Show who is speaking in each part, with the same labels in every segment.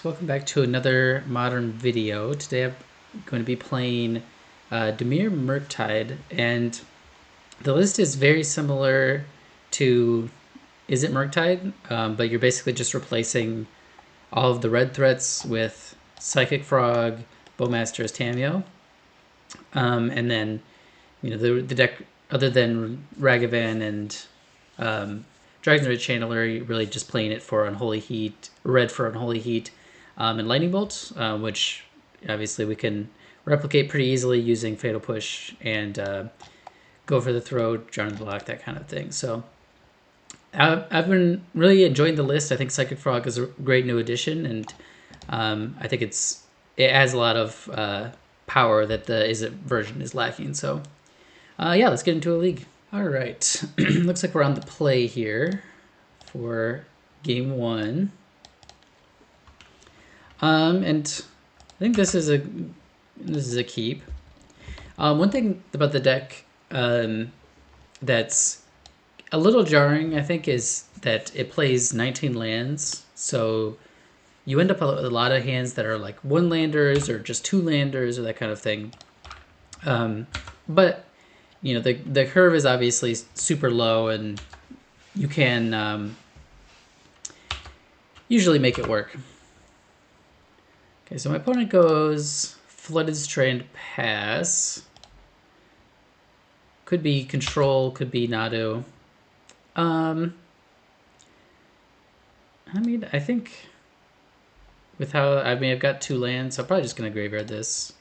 Speaker 1: welcome back to another modern video. Today I'm going to be playing Dimir Murktide, and the list is very similar to Is It Murktide, but you're basically just replacing all of the red threats with Psychic Frog, Bowmasters, Tamio, and then the deck other than Ragavan and Dragon's Red Channeler, you're really just playing it for Unholy Heat, red for Unholy Heat, and Lightning Bolt, which obviously we can replicate pretty easily using Fatal Push and go for the throw, Jarn the Block, that kind of thing. So I've been really enjoying the list. I think Psychic Frog is a great new addition, and I think it has a lot of power that the Is It version is lacking. So yeah, let's get into a league. All right, looks like we're on the play here for game one. And I think this is a keep. One thing about the deck that's a little jarring, I think, is that it plays 19 lands. So you end up with a lot of hands that are like one landers or just two landers or that kind of thing. But the curve is obviously super low, and you can usually make it work. Okay, so my opponent goes Flooded Strand pass. Could be control, could be Nadu. I mean, I think with how, I've got two lands, so I'm probably just going to graveyard this.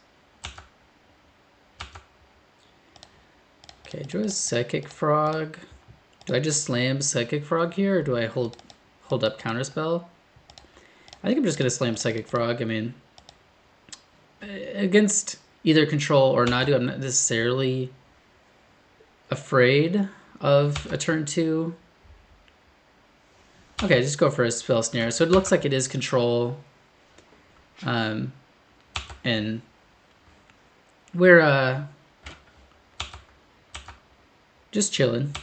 Speaker 1: Okay, draw a Psychic Frog. Do I just slam Psychic Frog here, or do I hold up Counterspell? I think I'm just going to slam Psychic Frog. I mean, against either control or Nadu, I'm not necessarily afraid of a turn 2. Okay, just go for a Spell Snare. So it looks like it is control. And we're just chilling.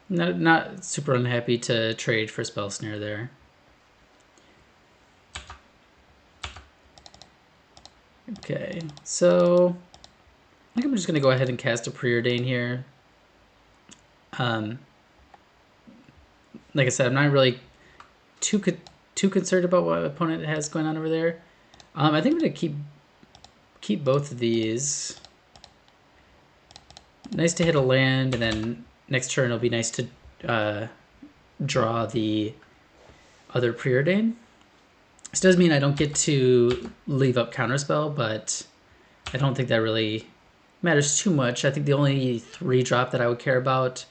Speaker 1: Not super unhappy to trade for Spell Snare there. Okay, so I think I'm just going to go ahead and cast a Preordain here. Like I said, I'm not really too concerned about what my opponent has going on over there. I think I'm going to keep both of these. Nice to hit a land, and then next turn it'll be nice to draw the other Preordain. This does mean I don't get to leave up Counterspell, but I don't think that really matters too much. I think the only 3-drop that I would care about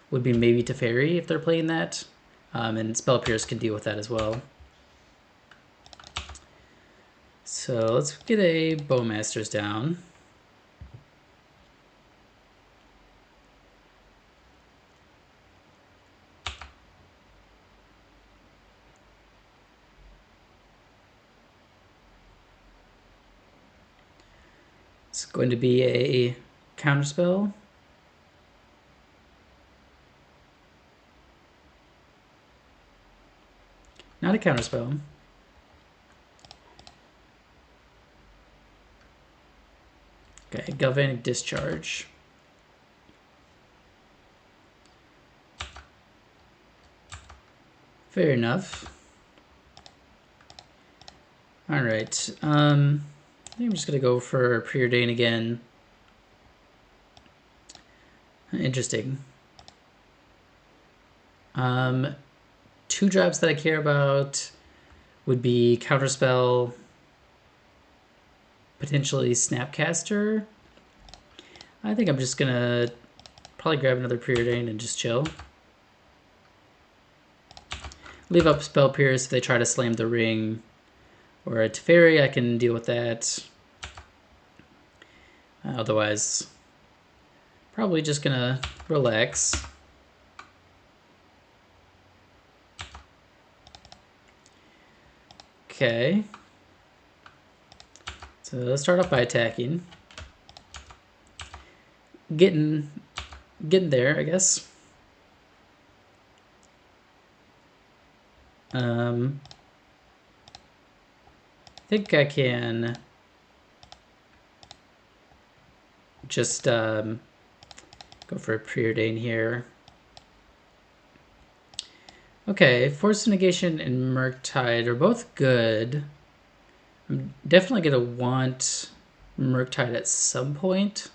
Speaker 1: would be maybe Teferi if they're playing that, and Spell Pierce can deal with that as well. So let's get a Bowmasters down. It's going to be a Counterspell. Not a Counterspell. Okay, Galvanic Discharge. Fair enough. All right. I think I'm just gonna go for Preordain again. Interesting. 2 drops that I care about would be Counterspell, potentially Snapcaster. I think I'm just gonna probably grab another Preordain and just chill. Leave up Spell Pierce if they try to slam the ring, or a Teferi, I can deal with that. Otherwise, probably just gonna relax. Okay. So let's start off by attacking. Getting there, I guess. think I can just go for a preordain here. Okay, Force Negation and Murktide are both good. I'm definitely going to want Murktide at some point.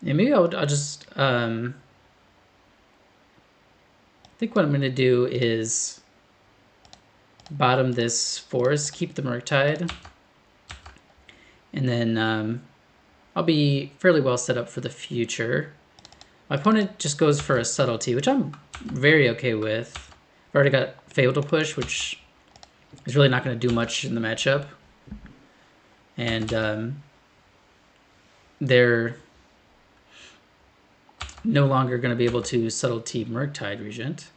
Speaker 1: And maybe I'll just... I think what I'm going to do is bottom this force, keep the Murktide, and then I'll be fairly well set up for the future. My opponent just goes for a subtlety, which I'm very okay with. I've already got Fatal Push, which is really not going to do much in the matchup. And they're no longer going to be able to subtlety Murktide Regent.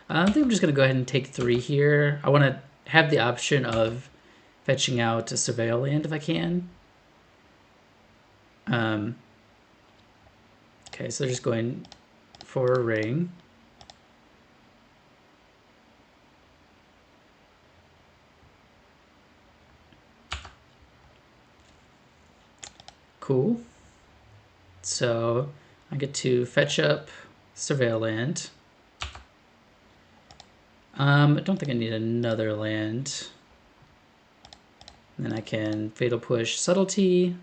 Speaker 1: I think I'm just going to go ahead and take 3 here. I want to have the option of fetching out a Surveil land if I can. Okay, so they're just going for a ring. Cool. So I get to fetch up Surveil land. I don't think I need another land. And then I can Fatal Push Subtlety.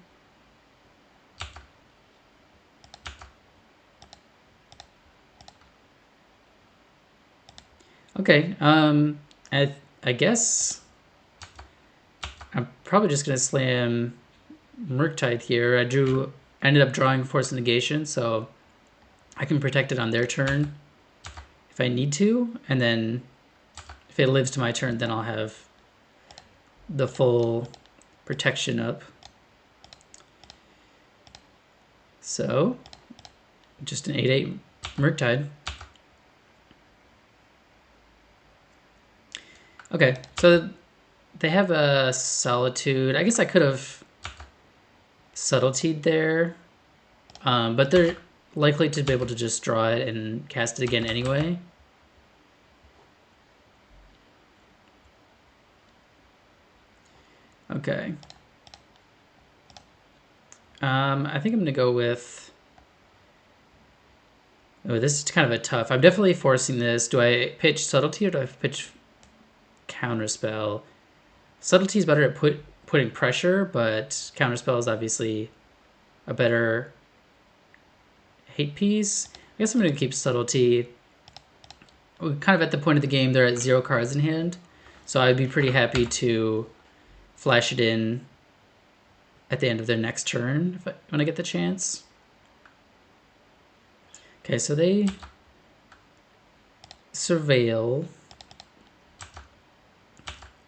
Speaker 1: Okay, I guess I'm probably just gonna slam Murktide here. I ended up drawing Force Negation, so I can protect it on their turn if I need to, and then if it lives to my turn, then I'll have the full protection up. So, just an 8/8 Murktide. Okay, so they have a Solitude. I guess I could have Subtletied there, but they're likely to be able to just draw it and cast it again anyway. Okay. I think I'm gonna go with... Oh, this is kind of a tough... I'm definitely forcing this. Do I pitch Subtlety or do I pitch Counterspell? Subtlety is better at putting pressure, but Counterspell is obviously a better hate piece. I guess I'm going to keep Subtlety. We're kind of at the point of the game, they're at 0 cards in hand, so I'd be pretty happy to flash it in at the end of their next turn when I get the chance. Okay, so they Surveil.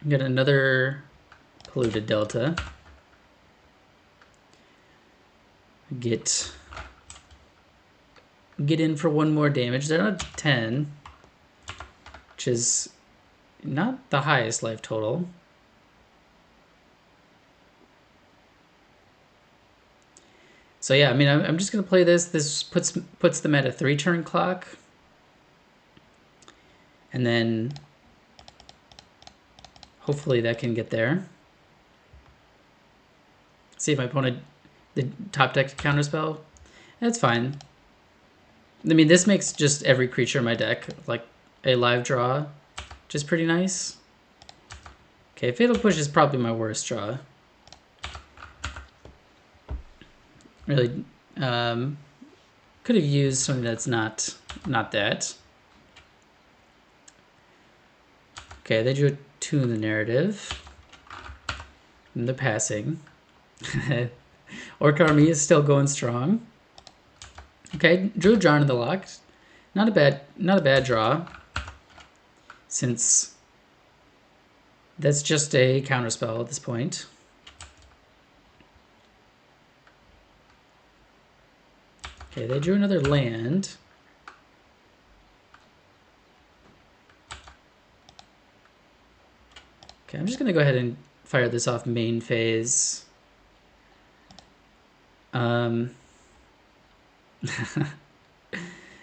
Speaker 1: Get another Polluted Delta. Get in for 1 more damage. They're at 10, which is not the highest life total. So yeah, I mean, I'm just gonna play this. This puts them at a 3-turn clock, and then hopefully that can get there. See if my opponent the top deck Counterspell. That's fine. I mean, this makes just every creature in my deck like a live draw, which is pretty nice. Okay, Fatal Push is probably my worst draw. Really, could have used something that's not that. Okay, they drew a 2 in the narrative. And the passing. Orc Army is still going strong. Okay, drew a Jarn in the lock. Not a bad draw. Since that's just a counterspell at this point. Okay, they drew another land. Okay, I'm just gonna go ahead and fire this off main phase.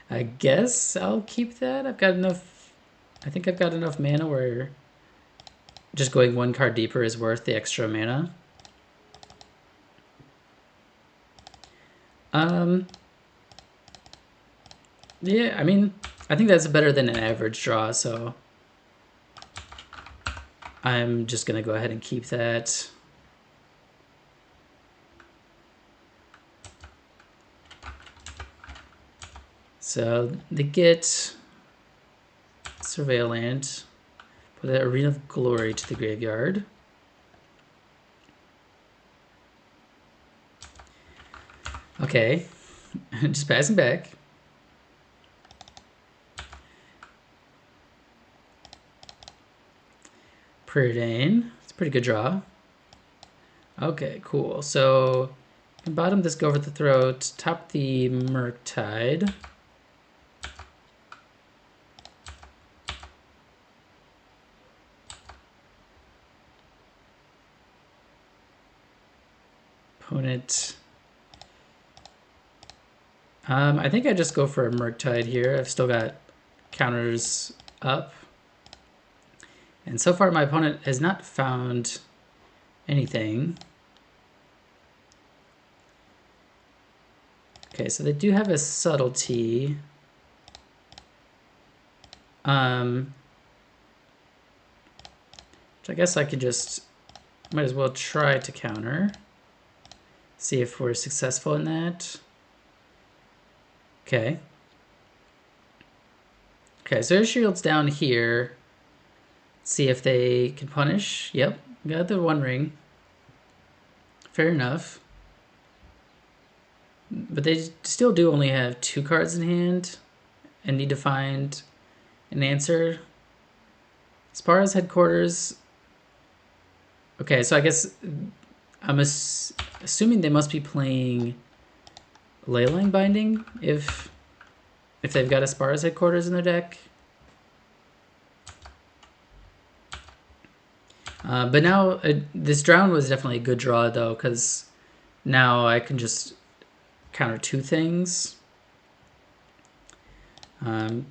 Speaker 1: I guess I'll keep that. I've got enough I think I've got enough mana where just going one card deeper is worth the extra mana. Yeah, I mean, I think that's better than an average draw, so I'm just gonna go ahead and keep that. So they get Surveillant, put the Arena of Glory to the graveyard. Okay, just passing back. Preordain, it's a pretty good draw. Okay, cool. So bottom this Go for the Throat, top the Murktide. Opponent. I think I just go for a Murktide here. I've still got counters up. And so far my opponent has not found anything. Okay, so they do have a Subtlety. Which I guess I could just, might as well try to counter. See if we're successful in that. Okay. Okay, so their shield's down here. See if they can punish. Yep, got the one ring. Fair enough. But they still do only have 2 cards in hand and need to find an answer. Spara's headquarters. Okay, so I guess I'm assuming they must be playing Leyline Binding if they've got a Spara's headquarters in their deck. But now this Drown was definitely a good draw though, because now I can just counter 2 things. I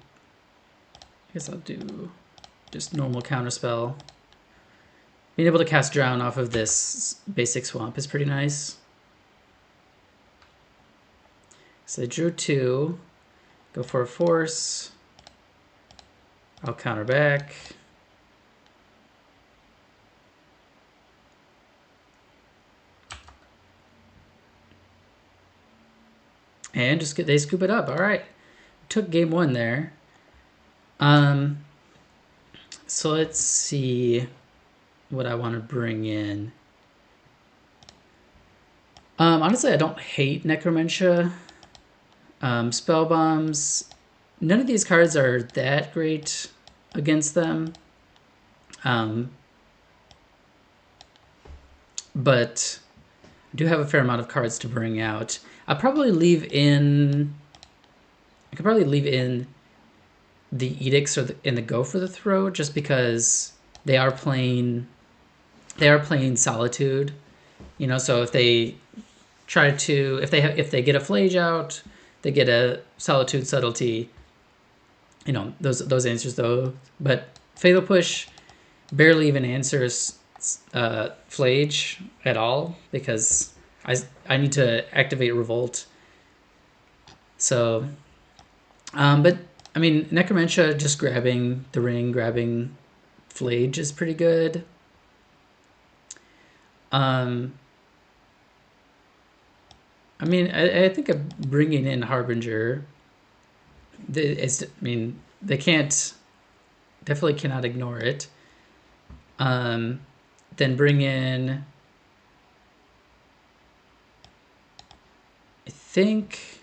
Speaker 1: guess I'll do just normal counterspell. Being able to cast Drown off of this basic swamp is pretty nice. So I drew 2. Go for a force. I'll counter back. And just they scoop it up. All right. Took game 1 there. So let's see what I want to bring in. Honestly, I don't hate Necromentia. Spell Bombs. None of these cards are that great against them. But I do have a fair amount of cards to bring out. I'll probably leave in... I could probably leave in the Edicts or in the Go for the Throat, just because they are playing Solitude, you know. So if they try to, if they get a Flage out, they get a Solitude Subtlety, you know, those answers though. But Fatal Push barely even answers Flage at all, because I need to activate Revolt. So, but I mean, Necromentia just grabbing the ring, grabbing Flage is pretty good. I mean, I think of bringing in Harbinger. I mean, they definitely cannot ignore it. Then bring in, I think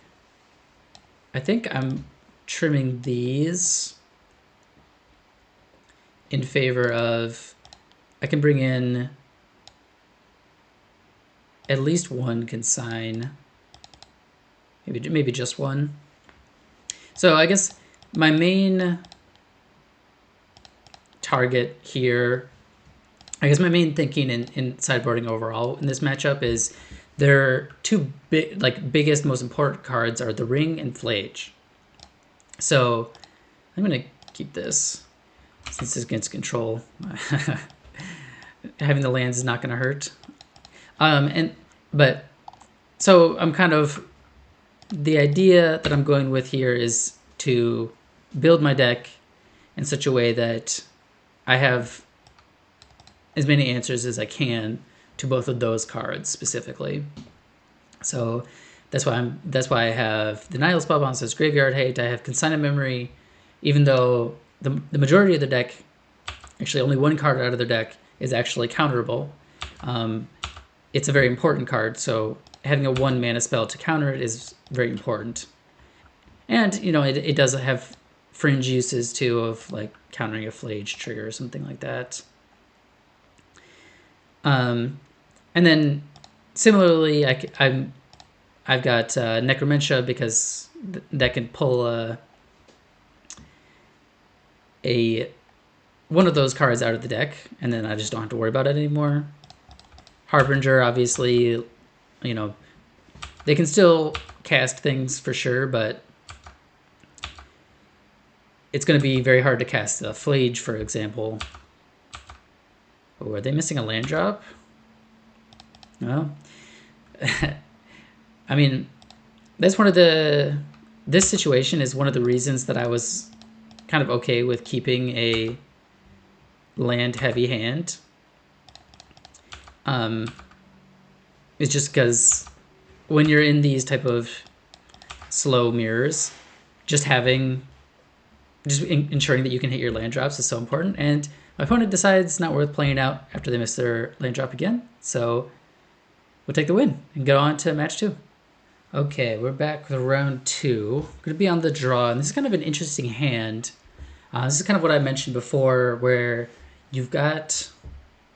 Speaker 1: I'm trimming these in favor of, I can bring in at least one consign, maybe just one. So I guess my main target here, I guess my main thinking in sideboarding overall in this matchup is their 2 biggest, most important cards are the Ring and Flage. So I'm gonna keep this. since it's against control. Having the lands is not going to hurt. But so I'm kind of, the idea that I'm going with here is to build my deck in such a way that I have as many answers as I can to both of those cards specifically. So that's why I have Denial Spellbound says Graveyard Hate. I have Consignment Memory, even though the majority of the deck, actually only one card out of the deck is actually counterable. It's a very important card, so having a 1 mana spell to counter it is very important. And, you know, it does have fringe uses too, of like countering a Flage trigger or something like that. And then similarly, I've got Necromentia, because that can pull one of those cards out of the deck, and then I just don't have to worry about it anymore. Harbinger, obviously, you know, they can still cast things for sure, but it's going to be very hard to cast a Flage, for example. Oh, are they missing a land drop? No. I mean, that's one of the... This situation is one of the reasons that I was kind of okay with keeping a land-heavy hand. It's just because when you're in these type of slow mirrors, just ensuring that you can hit your land drops is so important. And my opponent decides it's not worth playing out after they miss their land drop again. So we'll take the win and go on to match 2. Okay, we're back with round 2. We're going to be on the draw, and this is kind of an interesting hand. This is kind of what I mentioned before, where you've got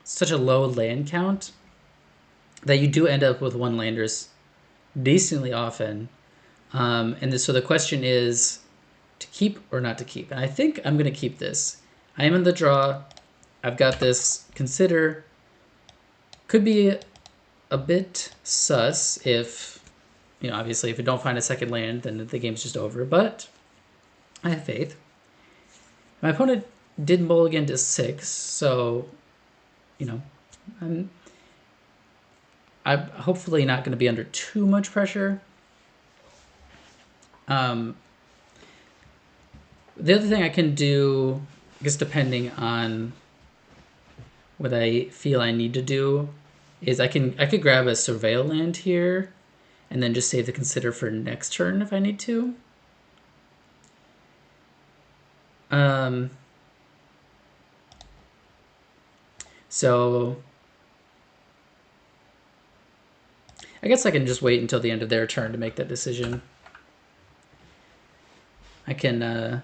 Speaker 1: such a low land count that you do end up with one-landers decently often. So the question is to keep or not to keep. And I think I'm going to keep this. I am in the draw. I've got this Consider. Could be a bit sus if, you know, obviously if you don't find a second land, then the game's just over. But I have faith. My opponent did mulligan to 6, so, you know, I'm hopefully not going to be under too much pressure. The other thing I can do, I guess depending on what I feel I need to do, is I could grab a Surveil land here and then just save the Consider for next turn if I need to. So I guess I can just wait until the end of their turn to make that decision. I can,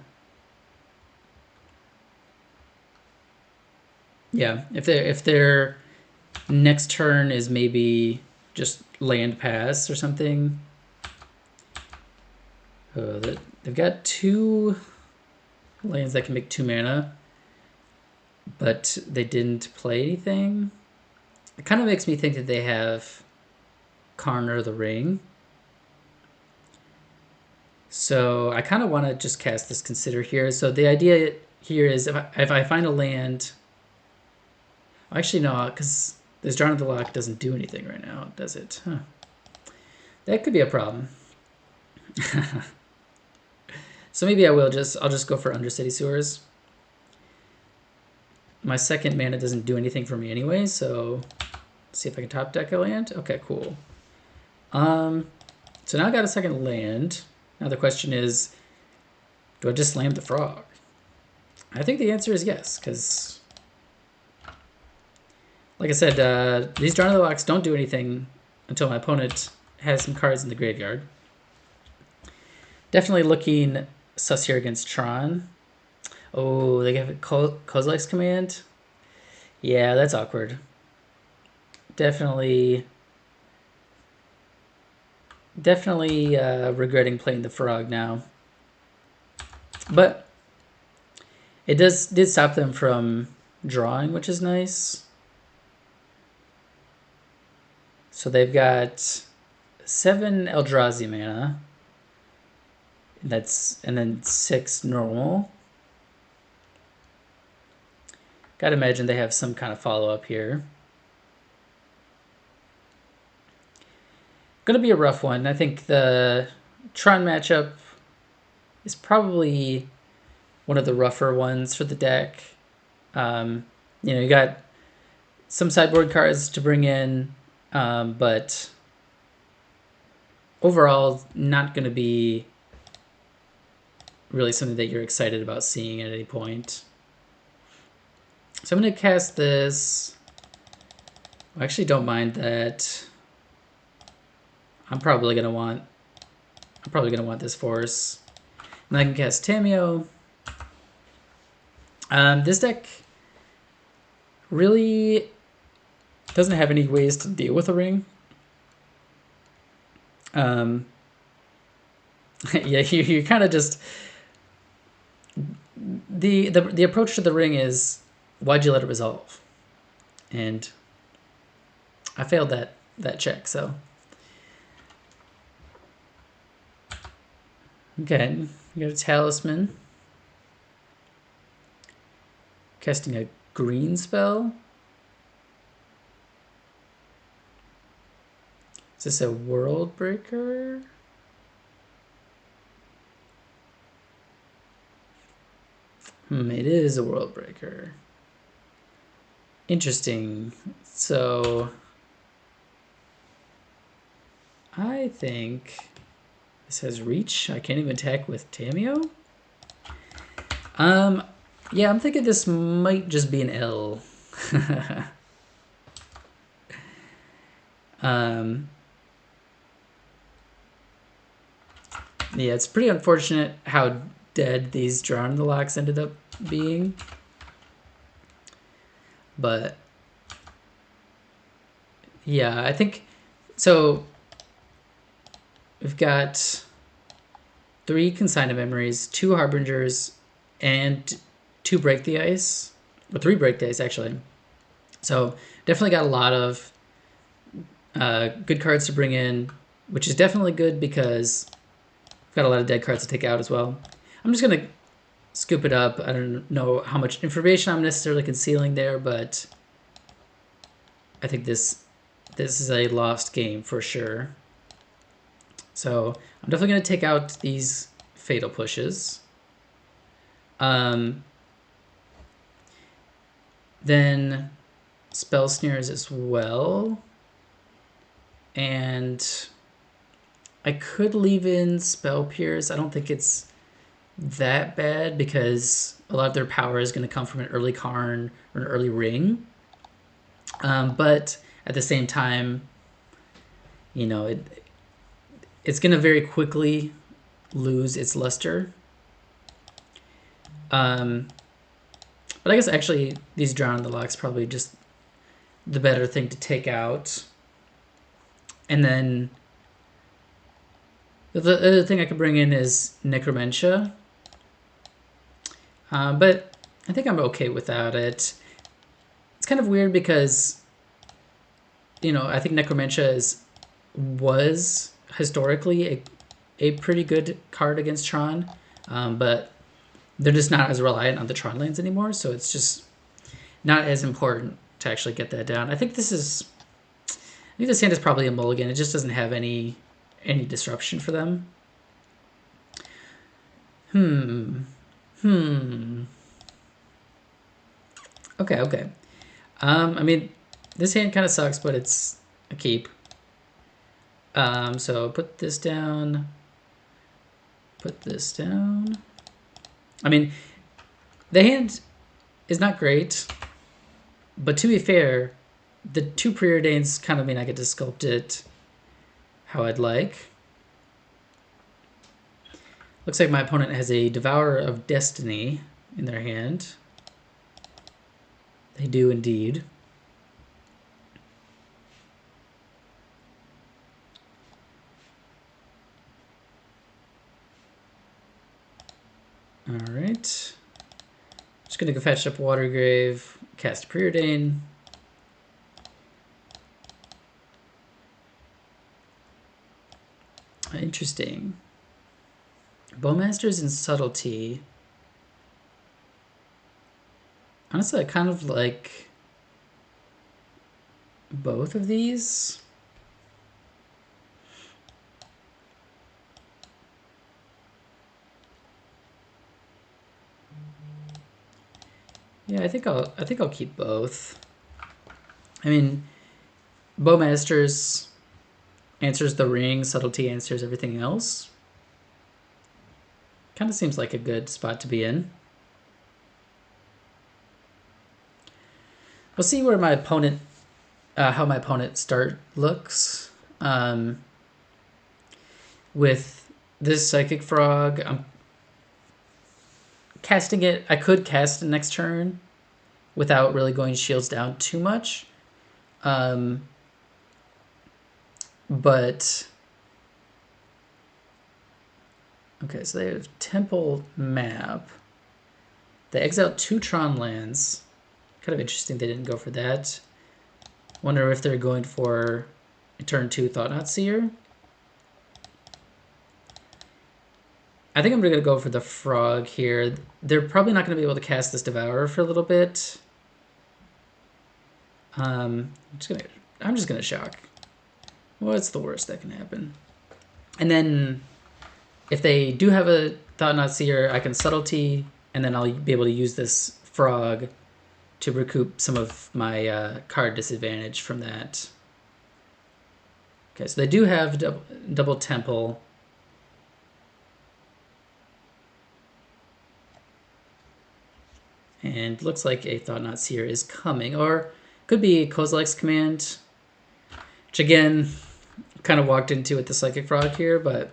Speaker 1: yeah, if their next turn is maybe just land pass or something. They've got 2 lands that can make 2 mana, but they didn't play anything. It kind of makes me think that they have Karn the Ring. So I kind of want to just cast this Consider here. So the idea here is if I find a land... Actually, no, because this Drawn of the Lock doesn't do anything right now, does it? Huh. That could be a problem. So maybe I'll just go for Undercity Sewers. My second mana doesn't do anything for me anyway, so let's see if I can top deck a land. Okay, cool. So now I got a second land. Now the question is, do I just slam the frog? I think the answer is yes, because like I said, these Drawn of the Locks don't do anything until my opponent has some cards in the graveyard. Definitely looking sus here against Tron. Oh, they have a Kozilek's Command? Yeah, that's awkward. Definitely regretting playing the frog now. But it did stop them from drawing, which is nice. So they've got 7 Eldrazi mana. And then 6 normal. Gotta imagine they have some kind of follow-up here. Gonna be a rough one. I think the Tron matchup is probably one of the rougher ones for the deck. You got some sideboard cards to bring in, but overall not going to be really something that you're excited about seeing at any point. So I'm going to cast this. I actually don't mind that. I'm probably going to want this force. And I can cast Tameo. This deck really doesn't have any ways to deal with a ring. Yeah, you kind of just the approach to the ring is, why'd you let it resolve? And I failed that check. So okay, you got a talisman, casting a green spell. Is this a world breaker? It is a world breaker. Interesting. So I think this has reach. I can't even attack with Tameo. Yeah, I'm thinking this might just be an L. Yeah, it's pretty unfortunate how dead these Drawn in the Locks ended up being. But yeah, I think so. We've got 3 Consigned Memories, 2 Harbingers, and 2 Break the Ice. Or 3 Break the Ice, actually. So definitely got a lot of good cards to bring in, which is definitely good because we've got a lot of dead cards to take out as well. I'm just going to scoop it up. I don't know how much information I'm necessarily concealing there, but I think this is a lost game for sure. So I'm definitely going to take out these Fatal Pushes. Then Spell Snares as well. And I could leave in Spell Pierce. I don't think it's that bad because a lot of their power is going to come from an early Karn or an early Ring. But at the same time, it's going to very quickly lose its luster. But I guess actually these Drown in the Locks probably just the better thing to take out. And then the other thing I could bring in is Necromentia. But I think I'm okay without it. It's kind of weird because, I think Necromentia was historically a pretty good card against Tron, but they're just not as reliant on the Tron lands anymore, so it's just not as important to actually get that down. I think this hand is probably a mulligan. It just doesn't have any disruption for them. Okay. I mean, this hand kind of sucks, but it's a keep. So put this down. Put this down. I mean, the hand is not great, but to be fair, the 2 Preordains kind of mean I get to sculpt it how I'd like. Looks like my opponent has a Devourer of Destiny in their hand. They do indeed. Alright. Just gonna go fetch up Watergrave, cast Preordain. Interesting. Bowmasters and Subtlety. Honestly, I kind of like both of these. Yeah, I think I'll keep both. I mean, bowmasters answers the ring, subtlety answers everything else. Kind of seems like a good spot to be in. We'll see where my opponent, how my opponent start looks. With this psychic frog, I'm casting it. I could cast it next turn without really going shields down too much. But okay, so they have temple map. They exile 2 Tron lands. Kind of interesting they didn't go for that. Wonder if they're going for a turn 2 Thought-Knot Seer. I think I'm going to go for the frog here. They're probably not going to be able to cast this Devourer for a little bit. I'm just gonna shock. What's the worst that can happen? And then if they do have a Thought-Knot Seer, I can subtlety, and then I'll be able to use this frog to recoup some of my card disadvantage from that. Okay, so they do have double temple. And looks like a Thought-Knot Seer is coming, or could be Kozilek's Command, which again, kind of walked into with the Psychic Frog here, but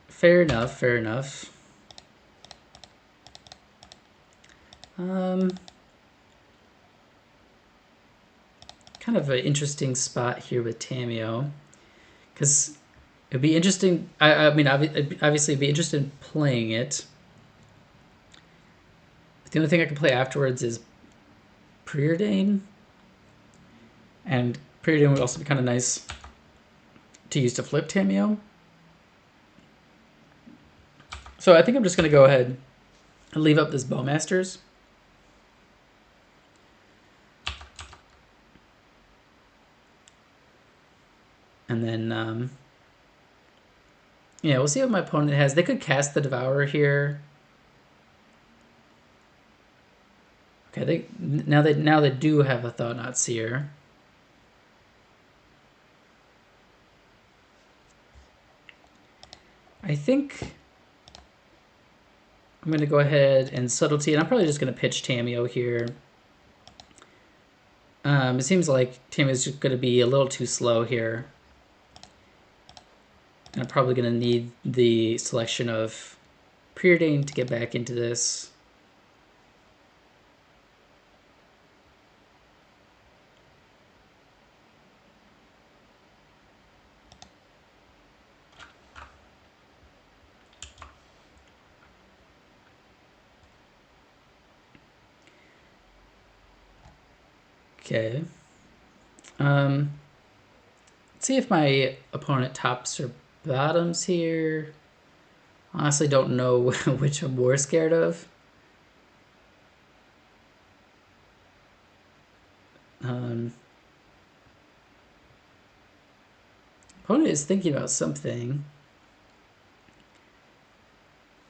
Speaker 1: fair enough, fair enough. Kind of an interesting spot here with Tameo, because it'd be interesting. I mean, obviously, it'd be interested in playing it. But the only thing I can play afterwards is Preordain, and Preordain would also be kind of nice to use to flip Tameo. So I think I'm just going to go ahead and leave up this Bowmasters. And then, yeah, we'll see what my opponent has. They could cast the Devourer here. Okay, now they do have a Thought-Knot Seer. I think I'm going to go ahead and subtlety, and I'm probably just going to pitch Tameo here. It seems like Tameo's just going to be a little too slow here. I'm probably going to need the selection of Preordain to get back into this. Okay. Let's see if my opponent tops or bottoms here. Honestly, don't know which I'm more scared of. Opponent is thinking about something.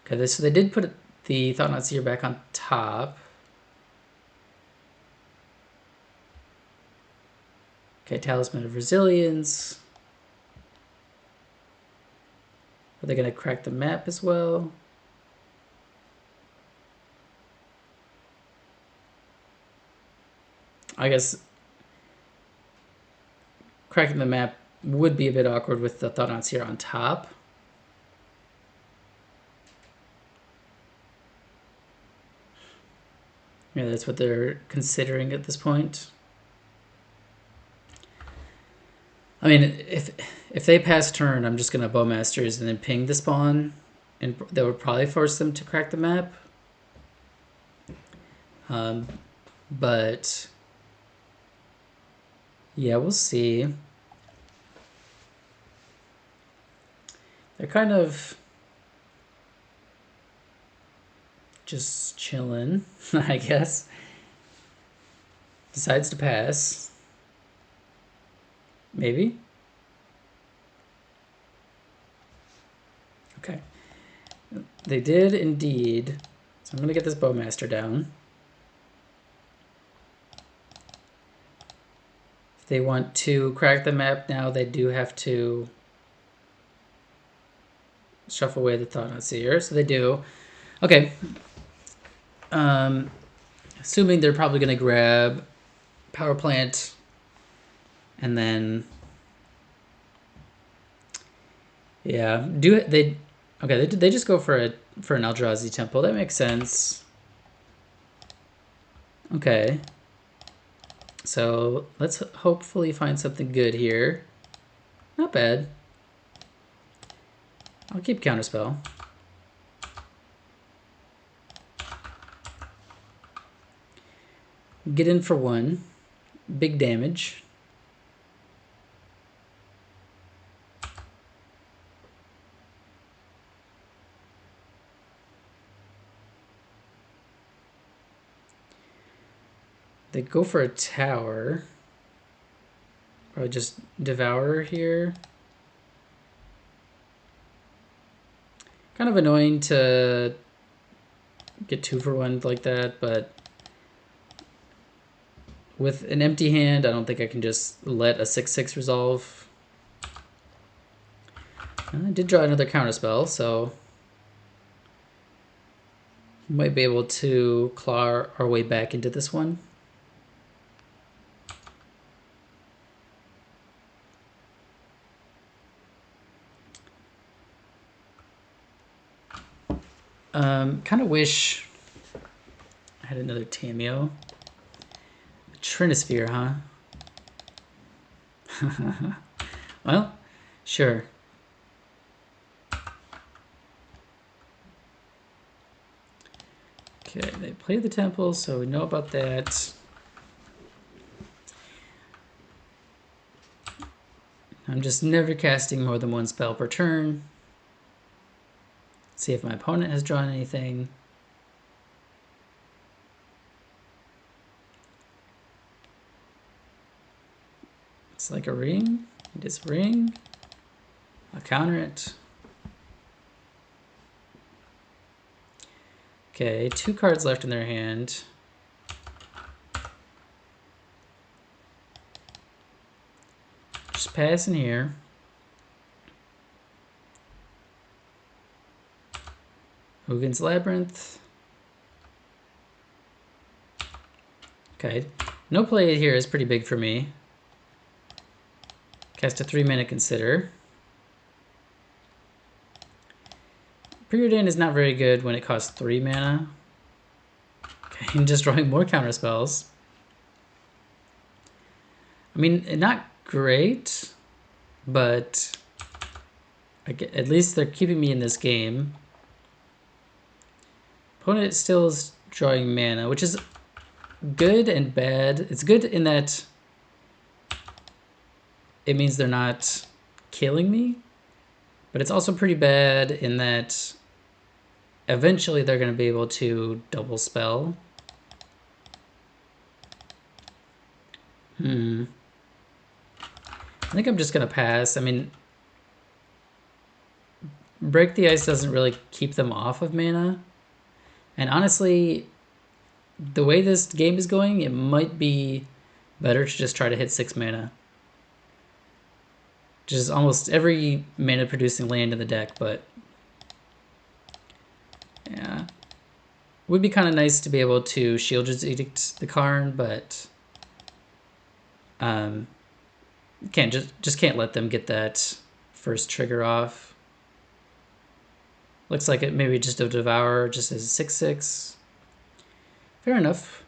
Speaker 1: Okay, so they did put the Thought-Knot Seer back on top. Okay, Talisman of Resilience. Are they going to crack the map as well? I guess cracking the map would be a bit awkward with the Thought-Knot Seer on top. Yeah, that's what they're considering at this point. I mean, if they pass turn, I'm just going to Bowmasters and then ping the spawn, and that would probably force them to crack the map. But yeah, we'll see. They're kind of just chilling, I guess. Decides to pass. Maybe. Okay. They did indeed. So I'm going to get this bowmaster down. If they want to crack the map now, they do have to shuffle away the Thought-Not-Seer. So they do. Okay. Assuming they're probably going to grab power plant and then... Yeah. Okay, they just go for an Eldrazi Temple. That makes sense. Okay. So let's hopefully find something good here. Not bad. I'll keep Counterspell. Get in for one. Big damage. They go for a tower. Probably just Devour here. Kind of annoying to get 2 for 1 like that, but with an empty hand, I don't think I can just let a 6/6 resolve. I did draw another counterspell, so we might be able to claw our way back into this one. Kind of wish I had another Tameo. Trinisphere, huh? Well, sure. Okay, they play the temple, so we know about that. I'm just never casting more than 1 spell per turn. See if my opponent has drawn anything. It's like a ring. It is ring. I'll counter it. Okay, 2 cards left in their hand. Just pass in here. Uggin's Labyrinth. Okay, no play here is pretty big for me. Cast a 3-mana Consider. Preordain is not very good when it costs 3 mana. Okay, and just drawing more counter spells. I mean, not great, but at least they're keeping me in this game. Opponent still is drawing mana, which is good and bad. It's good in that it means they're not killing me, but it's also pretty bad in that eventually they're going to be able to double spell. I think I'm just going to pass. I mean, Break the Ice doesn't really keep them off of mana. And honestly, the way this game is going, it might be better to just try to hit 6 mana. Which is almost every mana producing land in the deck, but yeah. Would be kind of nice to be able to Shieldred's Edict the Karn, but can't let them get that first trigger off. Looks like it maybe just a Devour just as a 6/6. Fair enough.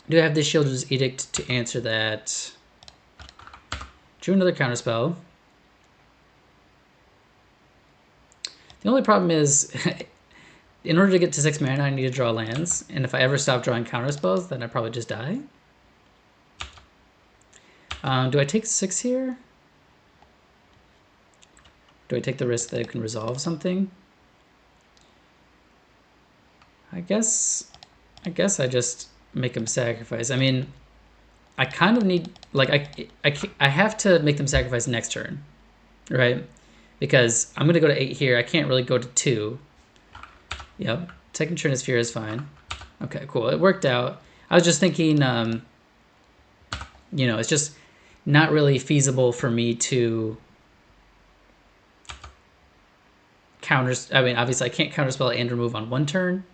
Speaker 1: Do have the Shieldred's Edict to answer that. Drew another counterspell. The only problem is, in order to get to 6 mana, I need to draw lands. And if I ever stop drawing counterspells, then I probably just die. Do I take 6 here? Do I take the risk that it can resolve something? I guess I just make them sacrifice. I mean, I kind of need, like, I have to make them sacrifice next turn, right? Because I'm going to go to 8 here. I can't really go to 2. Yep. Second Trinisphere is fine. Okay, cool. It worked out. I was just thinking, you know, it's just not really feasible for me to counter. I mean, obviously, I can't counterspell and remove on one turn,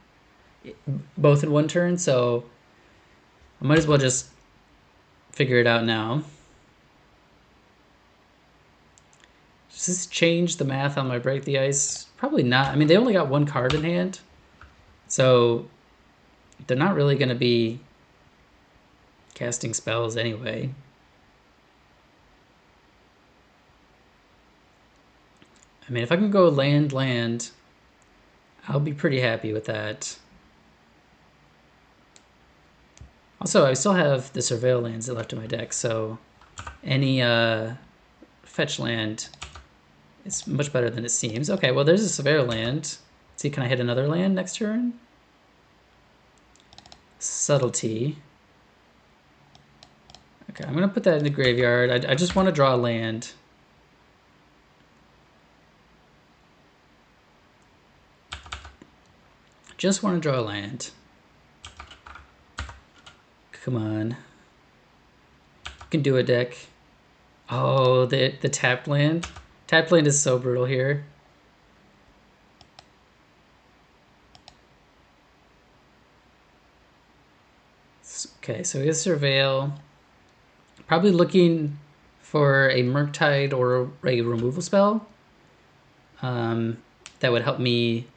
Speaker 1: both in one turn, so I might as well just figure it out now. Does this change the math on my Break the Ice? Probably not. I mean, they only got one card in hand, so they're not really going to be casting spells anyway. I mean, if I can go land, I'll be pretty happy with that. Also, I still have the Surveil lands that left in my deck, so any fetch land is much better than it seems. Okay, well, there's a Surveil land. Let's see, can I hit another land next turn? Subtlety. Okay, I'm going to put that in the graveyard. I just want to draw a land. Just want to draw a land. Come on. You can do a deck. Oh, the tapped land. Tapped land is so brutal here. Okay, so he has Surveil. Probably looking for a Murktide or a removal spell. That would help me.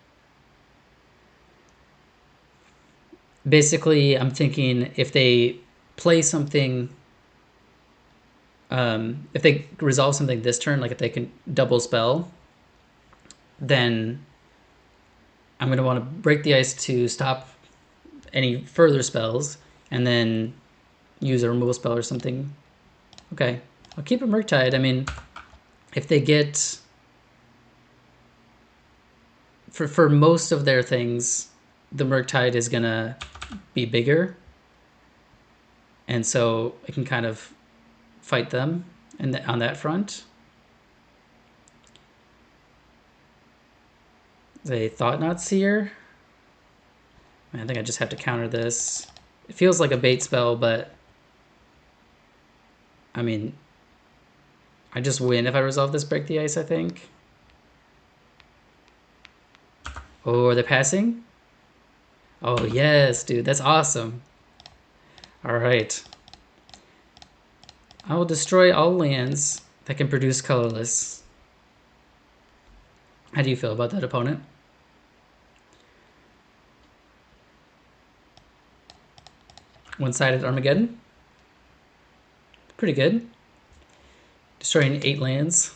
Speaker 1: Basically, I'm thinking if they play something, if they resolve something this turn, like if they can double spell, then I'm going to want to break the ice to stop any further spells, and then use a removal spell or something. Okay, I'll keep a Murktide. I mean, if they get... For most of their things, the Murktide is going to be bigger, and so I can kind of fight them on that front. They Thought-Knot Seer. I think I just have to counter this. It feels like a bait spell, but I mean, I just win if I resolve this Break the Ice, I think. Oh, are they passing? Oh, yes, dude, that's awesome. All right. I will destroy all lands that can produce colorless. How do you feel about that, opponent? One-sided Armageddon. Pretty good. Destroying 8 lands.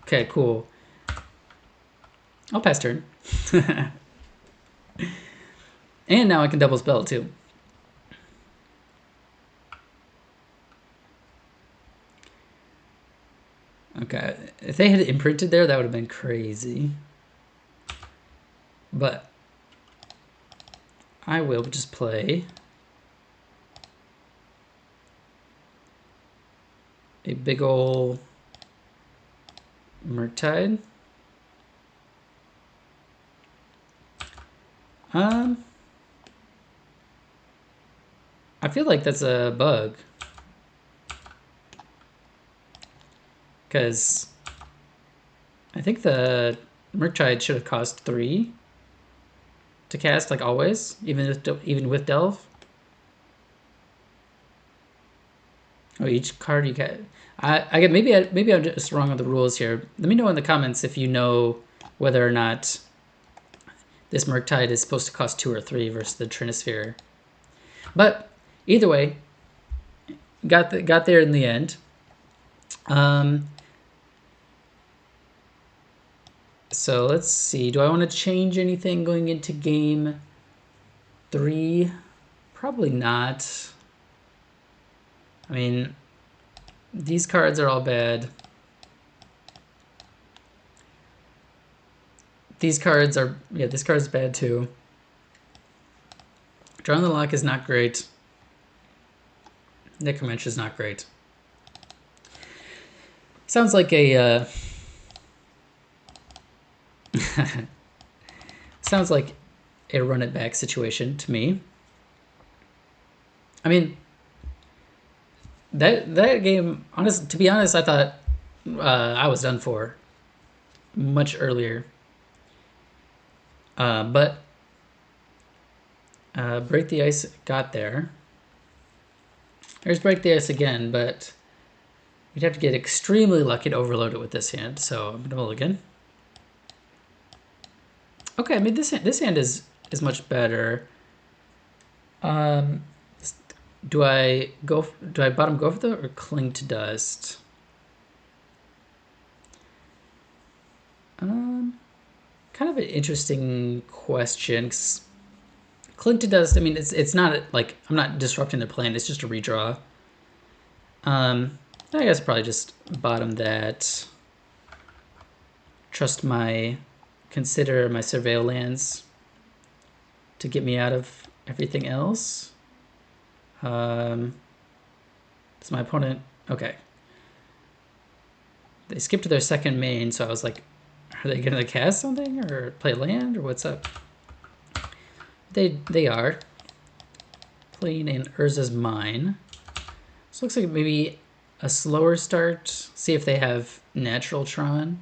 Speaker 1: Okay, cool. I'll pass turn. And now I can double spell too. Okay, if they had imprinted there, that would have been crazy. But I will just play a big ol' Murktide. I feel like that's a bug. Because I think the Murktide should have cost 3 to cast, like always, even with Delve. Oh, each card you get. I get maybe I'm just wrong on the rules here. Let me know in the comments if you know whether or not this Murktide is supposed to cost 2 or 3 versus the Trinisphere. But either way, got there in the end. So let's see. Do I want to change anything going into game 3? Probably not. I mean, these cards are all bad. These cards are... Yeah, this card's bad too. Drawing the Lock is not great. Necromancer is not great. Sounds like a sounds like a run it back situation to me. I mean, that game, to be honest, I thought I was done for much earlier. But Break the Ice got there. There's Break the Ice again, but you'd have to get extremely lucky to overload it with this hand. So I'm gonna mulligan. Okay, I mean this hand is much better. Do I bottom go for the or Cling to Dust? Kind of an interesting question. Cling to Dust, I mean, it's not like I'm not disrupting the plan. It's just a redraw. I guess probably just bottom that. Consider my Surveil lands to get me out of everything else. Does my opponent... Okay. They skipped to their second main, so I was like, are they going to cast something or play land or what's up? They are. Playing in Urza's Mine. So it looks like maybe a slower start. See if they have Natural Tron.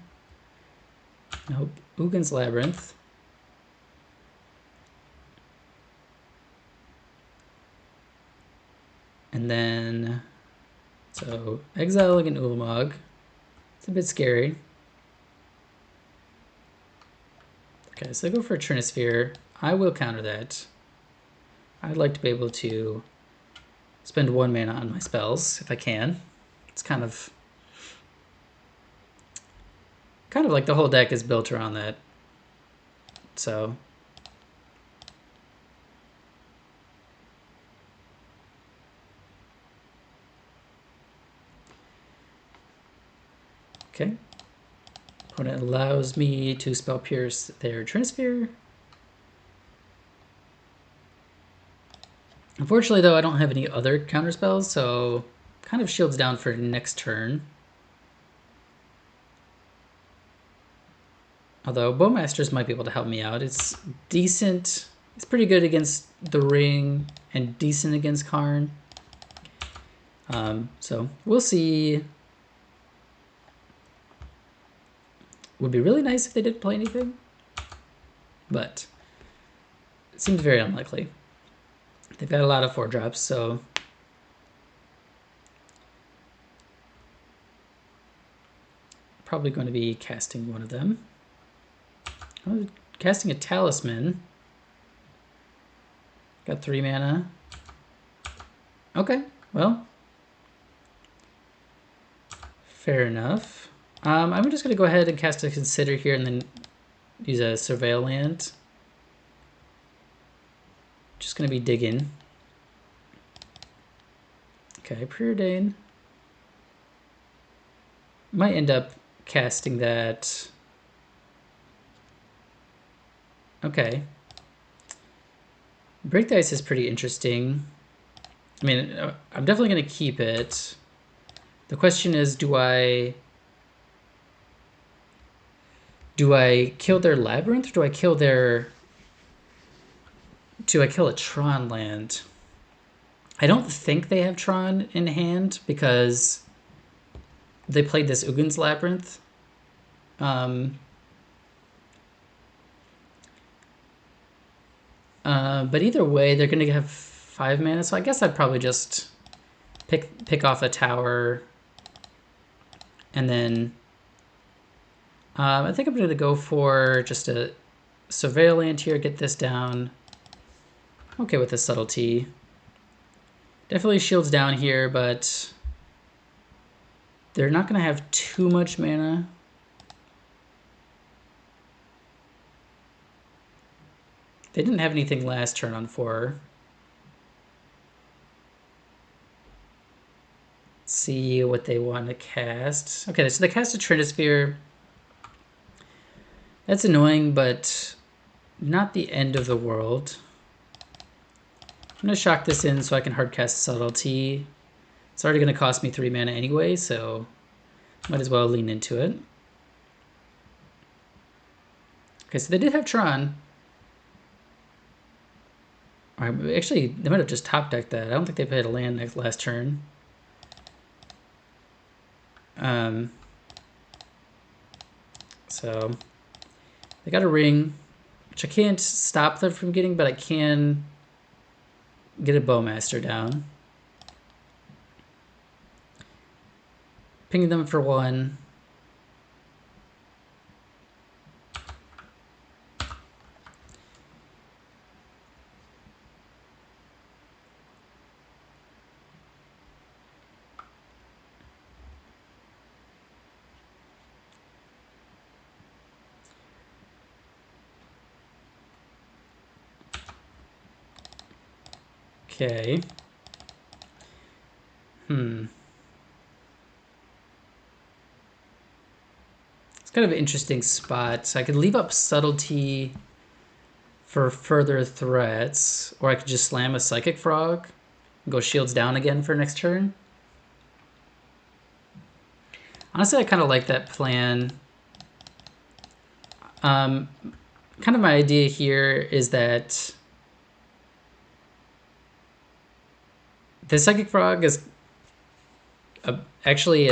Speaker 1: Nope. Ugin's Labyrinth. And then, so exiling an Ulamog. It's a bit scary. Okay, so I go for a Trinisphere. I will counter that. I'd like to be able to spend 1 mana on my spells if I can. It's kind of like the whole deck is built around that. So okay. Opponent allows me to spell pierce their Trinisphere. Unfortunately, though, I don't have any other counter spells, so kind of shields down for next turn. Although Bowmasters might be able to help me out. It's decent. It's pretty good against the Ring and decent against Karn. So we'll see. Would be really nice if they didn't play anything, but it seems very unlikely. They've got a lot of 4-drops, so probably going to be casting one of them. Oh, casting a Talisman. Got 3 mana. Okay, well, fair enough. I'm just going to go ahead and cast a Consider here and then use a Surveil land. Just going to be digging. Okay, Preordain. Might end up casting that. Okay. Break the Ice is pretty interesting. I mean, I'm definitely going to keep it. The question is, do I kill their Labyrinth or do I kill their... Do I kill a Tron land? I don't think they have Tron in hand because they played this Ugin's Labyrinth. But either way, they're going to have 5 mana, so I guess I'd probably just pick off a tower, and then I think I'm going to go for just a Surveil land here, get this down. Okay with the Subtlety. Definitely shields down here, but they're not going to have too much mana. They didn't have anything last turn on 4. Let's see what they want to cast. Okay, so they cast a Trinisphere. That's annoying, but not the end of the world. I'm gonna shock this in so I can hardcast Subtlety. It's already gonna cost me 3 mana anyway, so might as well lean into it. Okay, so they did have Tron. Or actually, they might have just top decked that. I don't think they played a land next last turn. So they got a ring, which I can't stop them from getting, but I can get a bowmaster down. Pinging them for 1. Okay. It's kind of an interesting spot. So I could leave up Subtlety for further threats, or I could just slam a Psychic Frog and go shields down again for next turn. Honestly, I kind of like that plan. Kind of my idea here is that the Psychic Frog is actually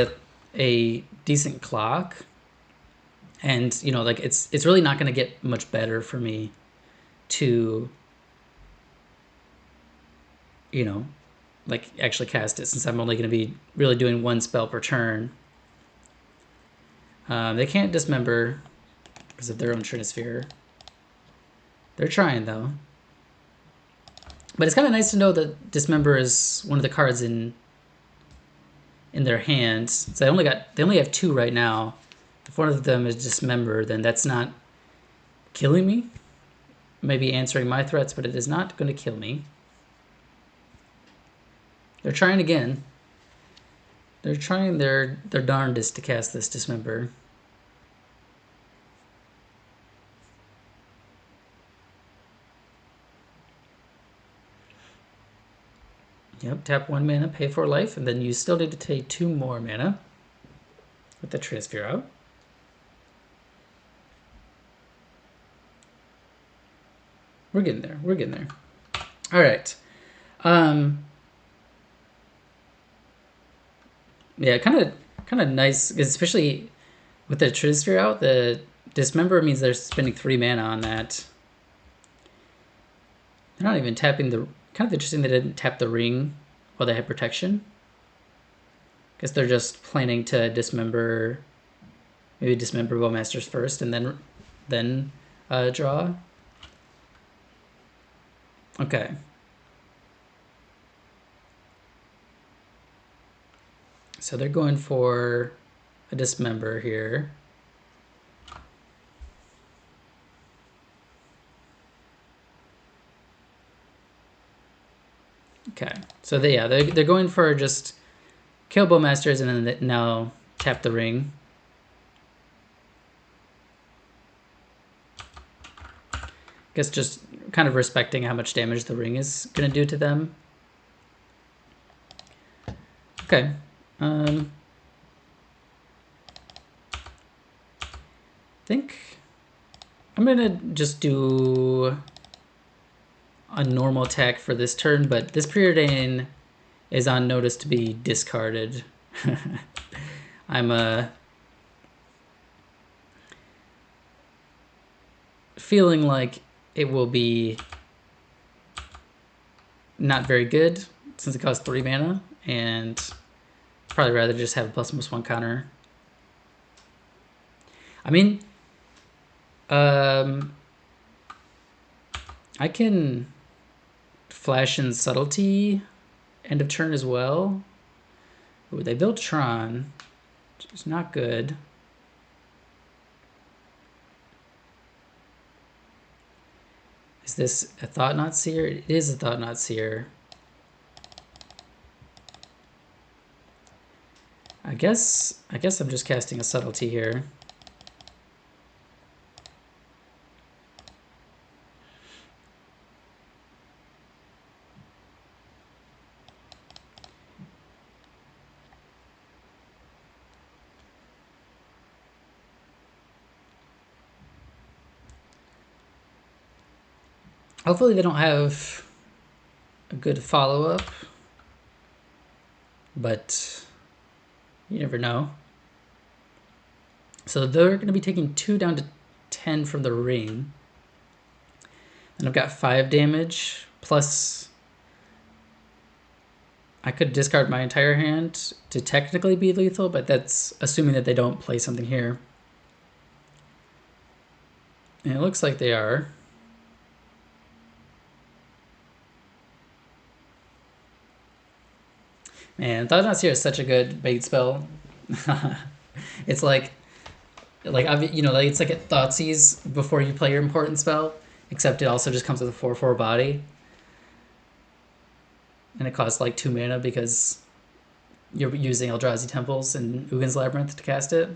Speaker 1: a decent clock, and you know, like it's really not going to get much better for me to, you know, like actually cast it, since I'm only going to be really doing 1 spell per turn. They can't dismember because of their own Trinisphere. They're trying though. But it's kind of nice to know that Dismember is one of the cards in their hands. So they only have 2 right now. If one of them is Dismember, then that's not killing me. Maybe answering my threats, but it is not going to kill me. They're trying again. They're trying their darndest to cast this Dismember. Yep, tap 1 mana, pay for life, and then you still need to take 2 more mana with the Trinisphere out. We're getting there. We're getting there. All right. Yeah, kind of nice, especially with the Trinisphere out. The Dismember means they're spending 3 mana on that. They're not even tapping the... Kind of interesting they didn't tap the ring while they had protection. Guess they're just planning to dismember... Maybe dismember bowmasters first and then draw. Okay. So they're going for a dismember here. Okay, so they're going for just kill bowmasters and then now tap the ring. Guess just kind of respecting how much damage the ring is gonna do to them. Okay. I think I'm gonna just do a normal attack for this turn, but this Preordain is on notice to be discarded. I'm feeling like it will be not very good since it costs 3 mana, and probably rather just have a +1 counter. I mean, I can flash in Subtlety end of turn as well. Ooh, they built Tron, which is not good. Is this a Thought-Knot Seer? It is a Thought-Knot Seer. I guess I'm just casting a Subtlety here. Hopefully they don't have a good follow-up, but you never know. So they're going to be taking 2 down to 10 from the ring. And I've got 5 damage, plus I could discard my entire hand to technically be lethal, but that's assuming that they don't play something here. And it looks like they are. Man, Thought Not Seer is such a good bait spell. It's like you know, like it's like it Thoughtseize before you play your important spell, except it also just comes with a 4/4 body, and it costs like 2 mana because you're using Eldrazi Temples and Ugin's Labyrinth to cast it.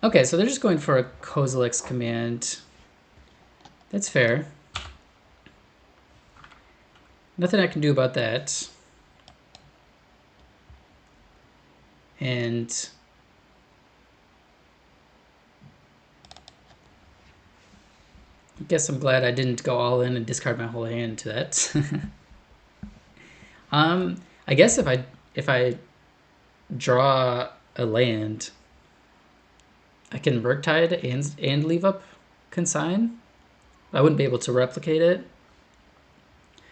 Speaker 1: Okay, so they're just going for a Kozilek's command. That's fair. Nothing I can do about that. And I guess I'm glad I didn't go all in and discard my whole hand to that. I guess if I draw a land, I can Murktide and leave up Consign. I wouldn't be able to replicate it,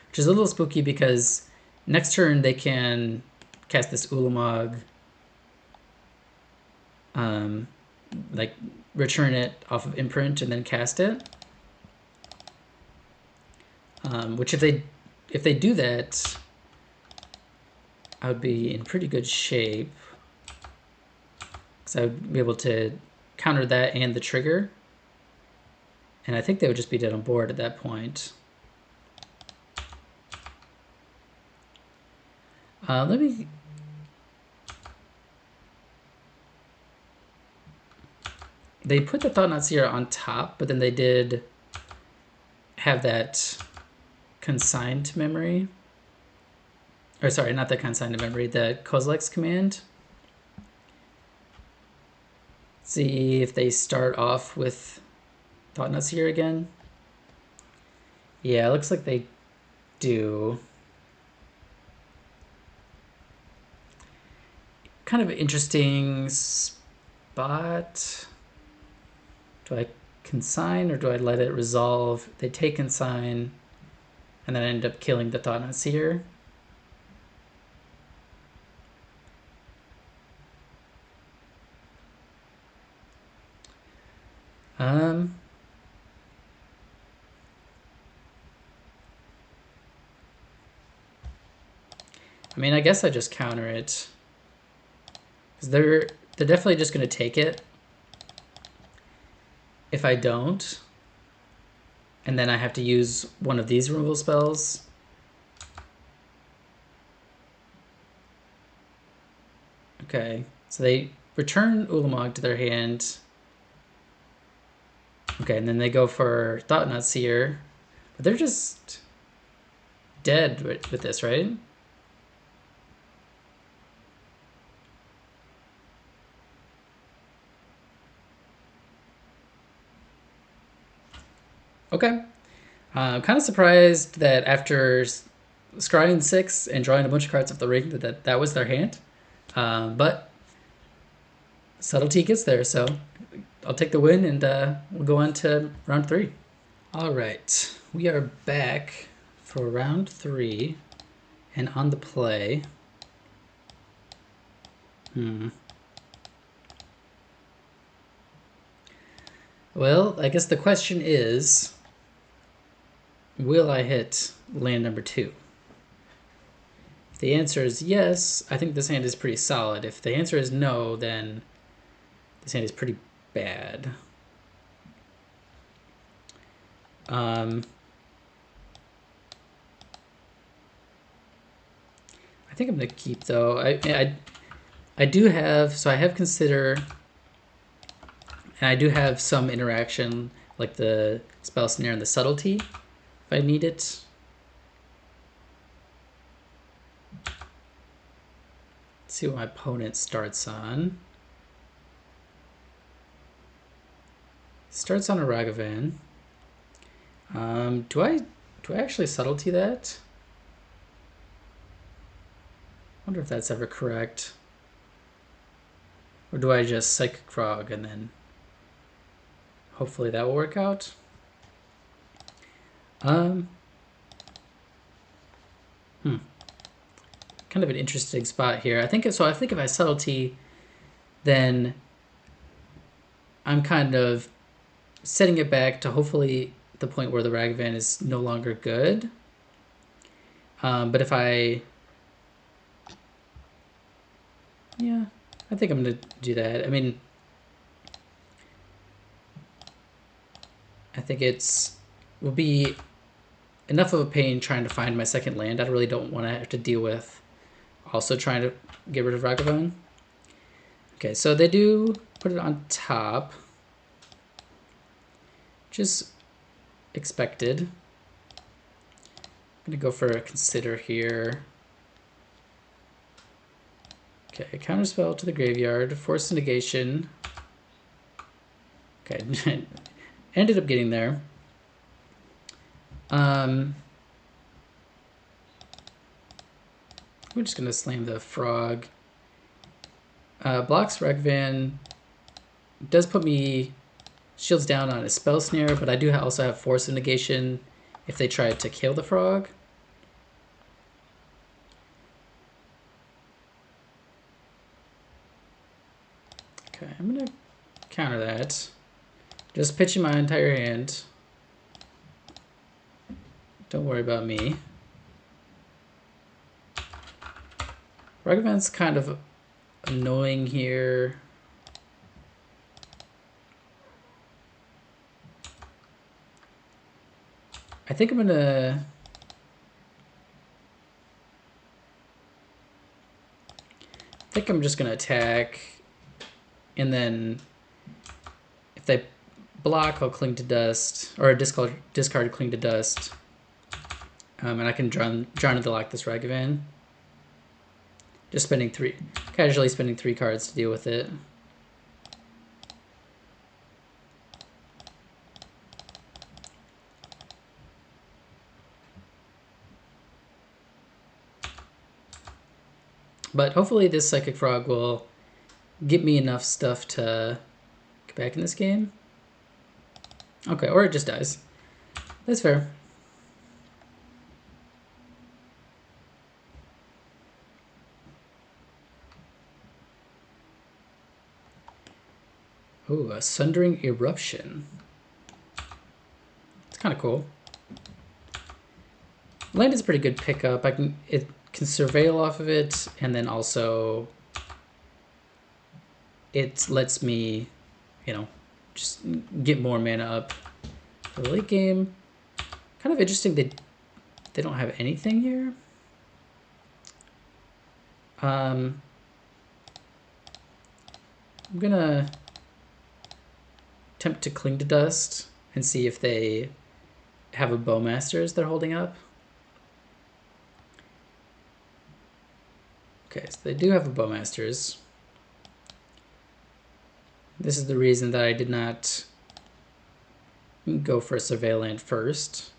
Speaker 1: which is a little spooky because next turn they can cast this Ulamog, like return it off of imprint and then cast it. Which if they do that, I would be in pretty good shape because I would be able to counter that and the trigger, and I think they would just be dead on board at that point. Let me. They put the Thought Not Seer on top, but then they did have that consigned memory. Or sorry, not the consigned memory, the Kozilek's command. See if they start off with Thought Not Seer again. Yeah, it looks like they do. Kind of an interesting spot. Do I consign or do I let it resolve? They take consign and then end up killing the Thought Not Seer. I mean, I guess I just counter it. Because they're definitely just going to take it. If I don't, and then I have to use one of these removal spells. Okay, so they return Ulamog to their hand. Okay, and then they go for Thought Not Seer. But they're just dead with this, right? Okay. I'm kind of surprised that after scrying 6 and drawing a bunch of cards off the ring that was their hand. But subtlety gets there, so I'll take the win and we'll go on to round 3. All right, we are back for round 3 and on the play. Well, I guess the question is, will I hit land number 2? If the answer is yes, I think this hand is pretty solid. If the answer is no, then this hand is pretty bad. I think I'm gonna keep though. I do have, so I have consider, and I do have some interaction like the spell snare and the subtlety if I need it. Let's see what my opponent starts on. Starts on a Ragavan. Do I actually subtlety that? I wonder if that's ever correct. Or do I just Psychic Frog and then hopefully that will work out? Kind of an interesting spot here. I think if I subtlety, then I'm kind of setting it back to hopefully the point where the Ragavan is no longer good. But if I... Yeah, I think I'm going to do that. I mean, I think will be enough of a pain trying to find my second land. I really don't want to have to deal with also trying to get rid of Ragavan. Okay, so they do put it on top, which is expected. I'm gonna go for a consider here. Okay, counterspell to the graveyard, force negation. Okay, ended up getting there. We're just gonna slam the frog. Blocks Ragavan. Does put me shields down on a spell snare, but I do also have force of negation if they try to kill the frog. Okay, I'm gonna counter that. Just pitching my entire hand. Don't worry about me. Ragavan's kind of annoying here. I think I'm just gonna attack, and then if they block, I'll Cling to Dust, or discard Cling to Dust, and I can draw into the lock this Ragavan. Just casually spending 3 cards to deal with it. But hopefully this Psychic Frog will get me enough stuff to get back in this game. Okay, or it just dies. That's fair. Ooh, a Sundering Eruption. It's kind of cool. Land is a pretty good pickup. It can surveil off of it, and then also it lets me, just get more mana up for the late game. Kind of interesting they don't have anything here. I'm gonna attempt to Cling to Dust and see if they have a bowmasters they're holding up. Okay, so they do have a bowmasters. This is the reason that I did not go for a surveil land first.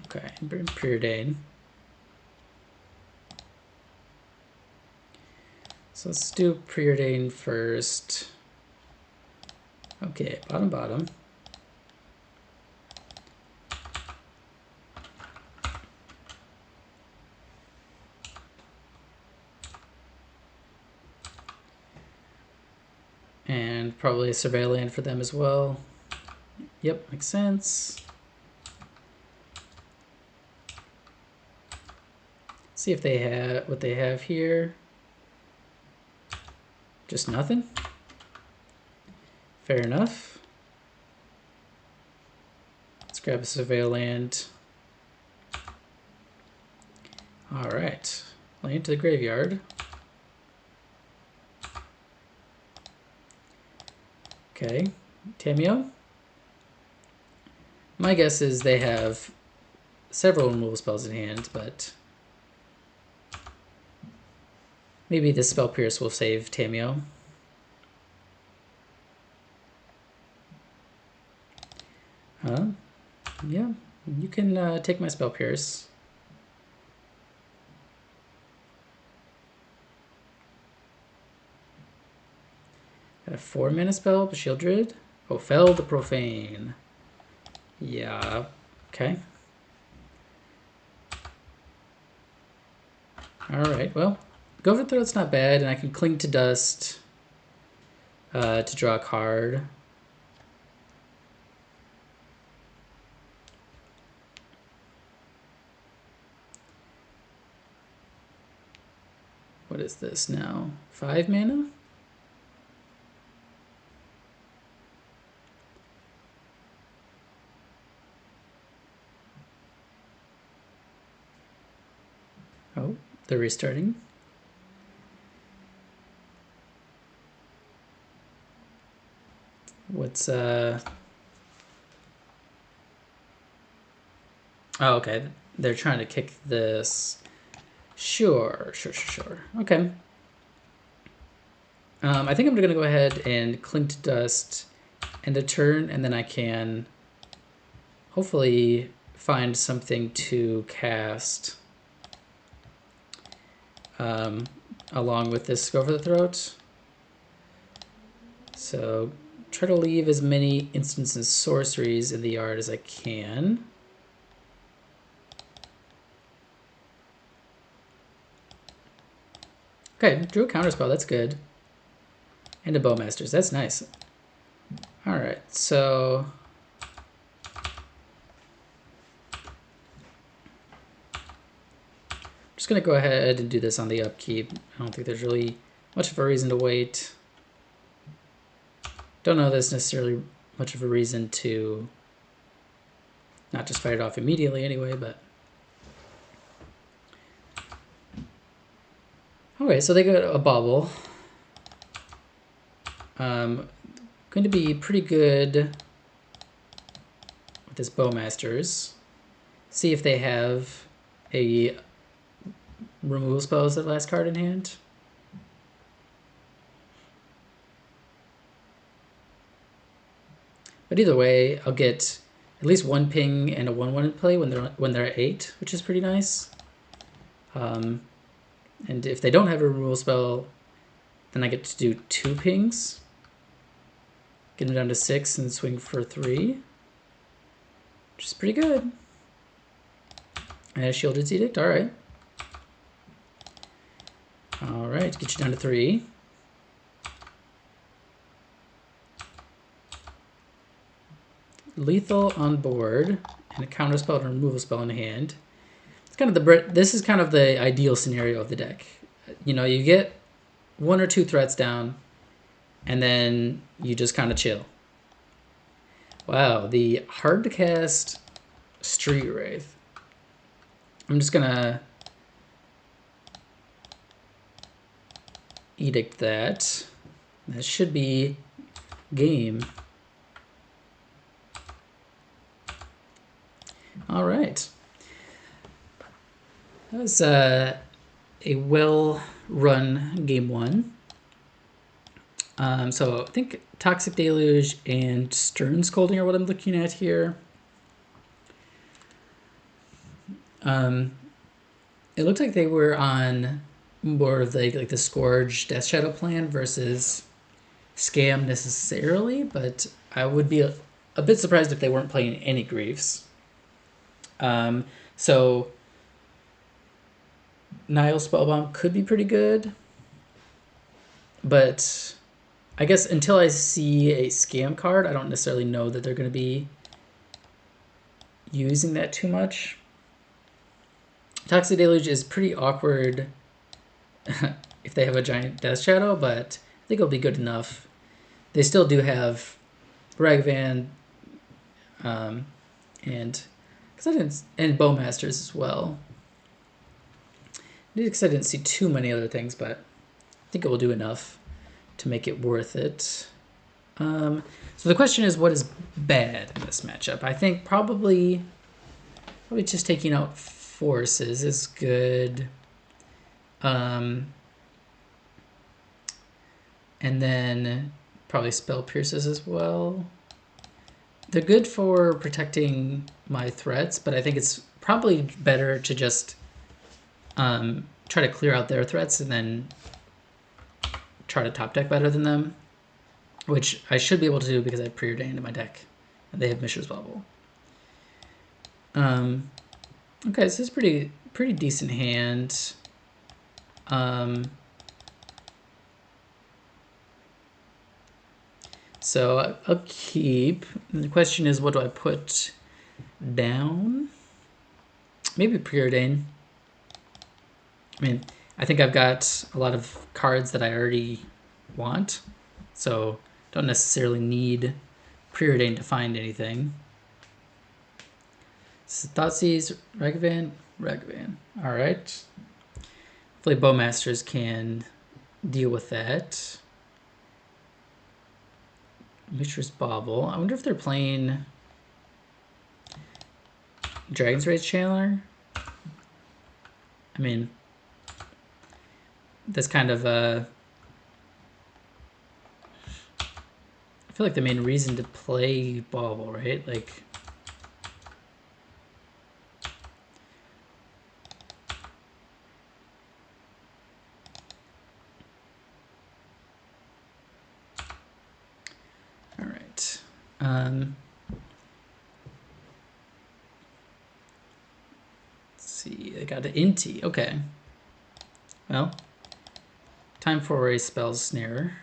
Speaker 1: Okay, Preordain. So let's do Preordain first. Okay, bottom. And probably a surveil land for them as well. Yep, makes sense. See if they have what they have here. Just nothing. Fair enough. Let's grab a surveil land. All right, land to the graveyard. Okay, Tameo. My guess is they have several removal spells in hand, but Maybe this Spell Pierce will save Tamio. Yeah, you can take my Spell Pierce. Got a 4-mana spell, Shieldred. Oh, Fell the Profane. Yeah, okay. Alright, well, Overthrow not bad, and I can Cling to Dust to draw a card. What is this now? 5 mana? Oh, they're restarting. What's Oh, okay. They're trying to kick this. Sure. Okay. I think I'm gonna go ahead and Cling to Dust end a turn, and then I can hopefully find something to cast along with this Go for the Throat. So try to leave as many instants and sorceries in the yard as I can. Okay, drew a counterspell, that's good. And a bowmasters, that's nice. Alright, so I'm just gonna go ahead and do this on the upkeep. I don't think there's really much of a reason to wait. Don't know there's necessarily much of a reason to not just fight it off immediately anyway, but... Okay, so they got a bubble. Going to be pretty good with this bowmasters. See if they have a removal spell as the last card in hand. But either way, I'll get at least one ping and a 1/1 in play when they're at 8, which is pretty nice. And if they don't have a removal spell, then I get to do 2 pings. Get them down to 6 and swing for 3. Which is pretty good. And a Shielded Edict, alright. Alright, get you down to 3. Lethal on board, and a counterspell and a removal spell in hand. It's kind of this is kind of the ideal scenario of the deck. You know, you get 1 or 2 threats down, and then you just kind of chill. Wow, the hard to cast Street Wraith. I'm just gonna edict that. That should be game. All right. That was a well-run game 1. So I think Toxic Deluge and Stern Scolding are what I'm looking at here. It looked like they were on more of like the Scourge Death Shadow plan versus Scam necessarily, but I would be a bit surprised if they weren't playing any Griefs. So Nile Spellbound could be pretty good, but I guess until I see a Scam card, I don't necessarily know that they're going to be using that too much. Toxic Deluge is pretty awkward if they have a giant Death Shadow, but I think it'll be good enough. They still do have Ragavan and Bowmasters as well. Because I didn't see too many other things, but I think it will do enough to make it worth it. So the question is, what is bad in this matchup? I think probably just taking out forces is good. And then probably spell pierces as well. They're good for protecting my threats, but I think it's probably better to just try to clear out their threats and then try to top deck better than them, which I should be able to do because I have Preordained in my deck, and they have Mishra's Bauble. Okay, so it's pretty decent hand. So I'll keep. And the question is, what do I put down? Maybe Preordain. I mean, I think I've got a lot of cards that I already want, so don't necessarily need Preordain to find anything. Thoughtseize, Ragavan. All right. Hopefully bowmasters can deal with that. Mishra's Bauble. I wonder if they're playing Dragon's Rage Channeler. I mean, that's kind of I feel like the main reason to play Bauble, right? Like, all right. Let's see. I got an Inti. Okay. Well, time for a spell snare.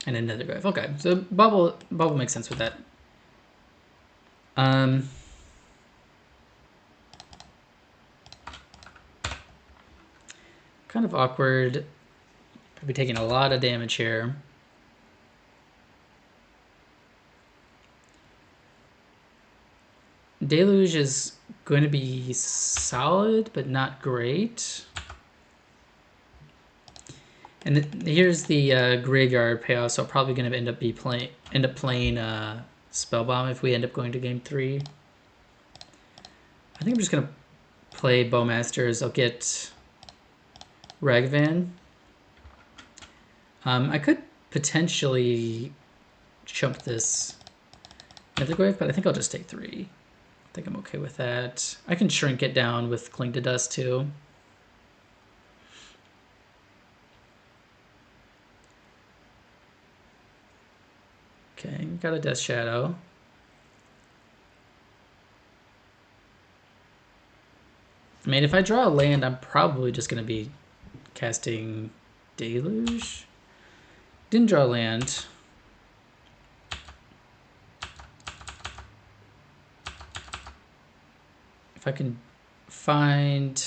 Speaker 1: And another grave. Okay, so bubble makes sense with that. Kind of awkward. I'll be taking a lot of damage here. Deluge is going to be solid, but not great. And here's the graveyard payoff, so I'm probably going to end up playing Spellbomb if we end up going to game 3. I think I'm just going to play Bowmasters. I'll get Ragavan. I could potentially chump this Nethergrave, but I think I'll just take 3. I think I'm okay with that. I can shrink it down with Cling to Dust too. Okay, got a Death Shadow. I mean, if I draw a land, I'm probably just going to be casting Deluge. Didn't draw a land. If I can find...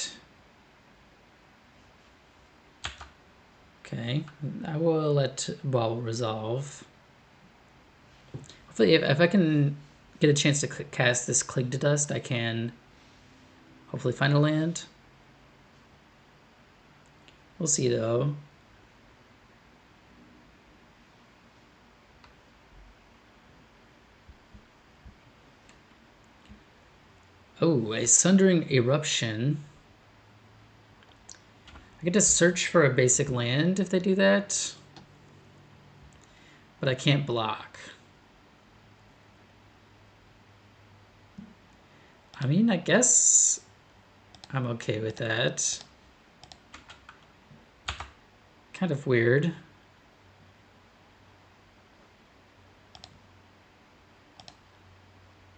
Speaker 1: Okay, I will let Bauble resolve. Hopefully, if I can get a chance to cast this Cling to Dust, I can hopefully find a land. We'll see, though. Oh, a Sundering Eruption. I get to search for a basic land if they do that, but I can't block. I mean, I guess I'm okay with that. Kind of weird.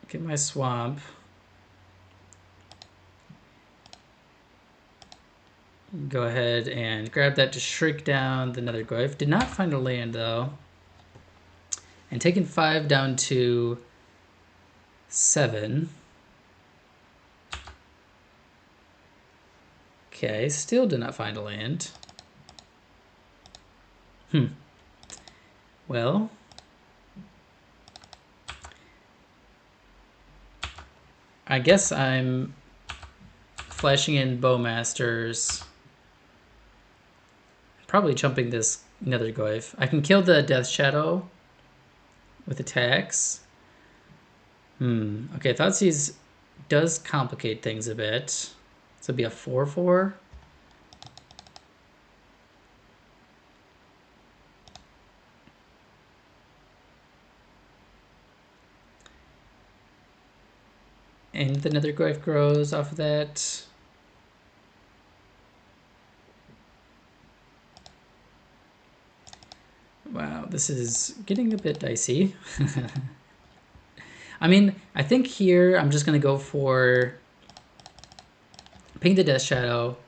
Speaker 1: Get my swamp. Go ahead and grab that to shrink down the Nethergrove. Did not find a land though. And taking 5 down to 7. Okay, still did not find a land. Well, I guess I'm flashing in Bowmasters. probably jumping this Nether Goyf. I can kill the Death Shadow with attacks. Okay, Thoughtseize does complicate things a bit. So it'd be a 4/4. And the Nether Goyf grows off of that. Wow, this is getting a bit dicey. I mean, I think here I'm just going to go for ping the Death Shadow.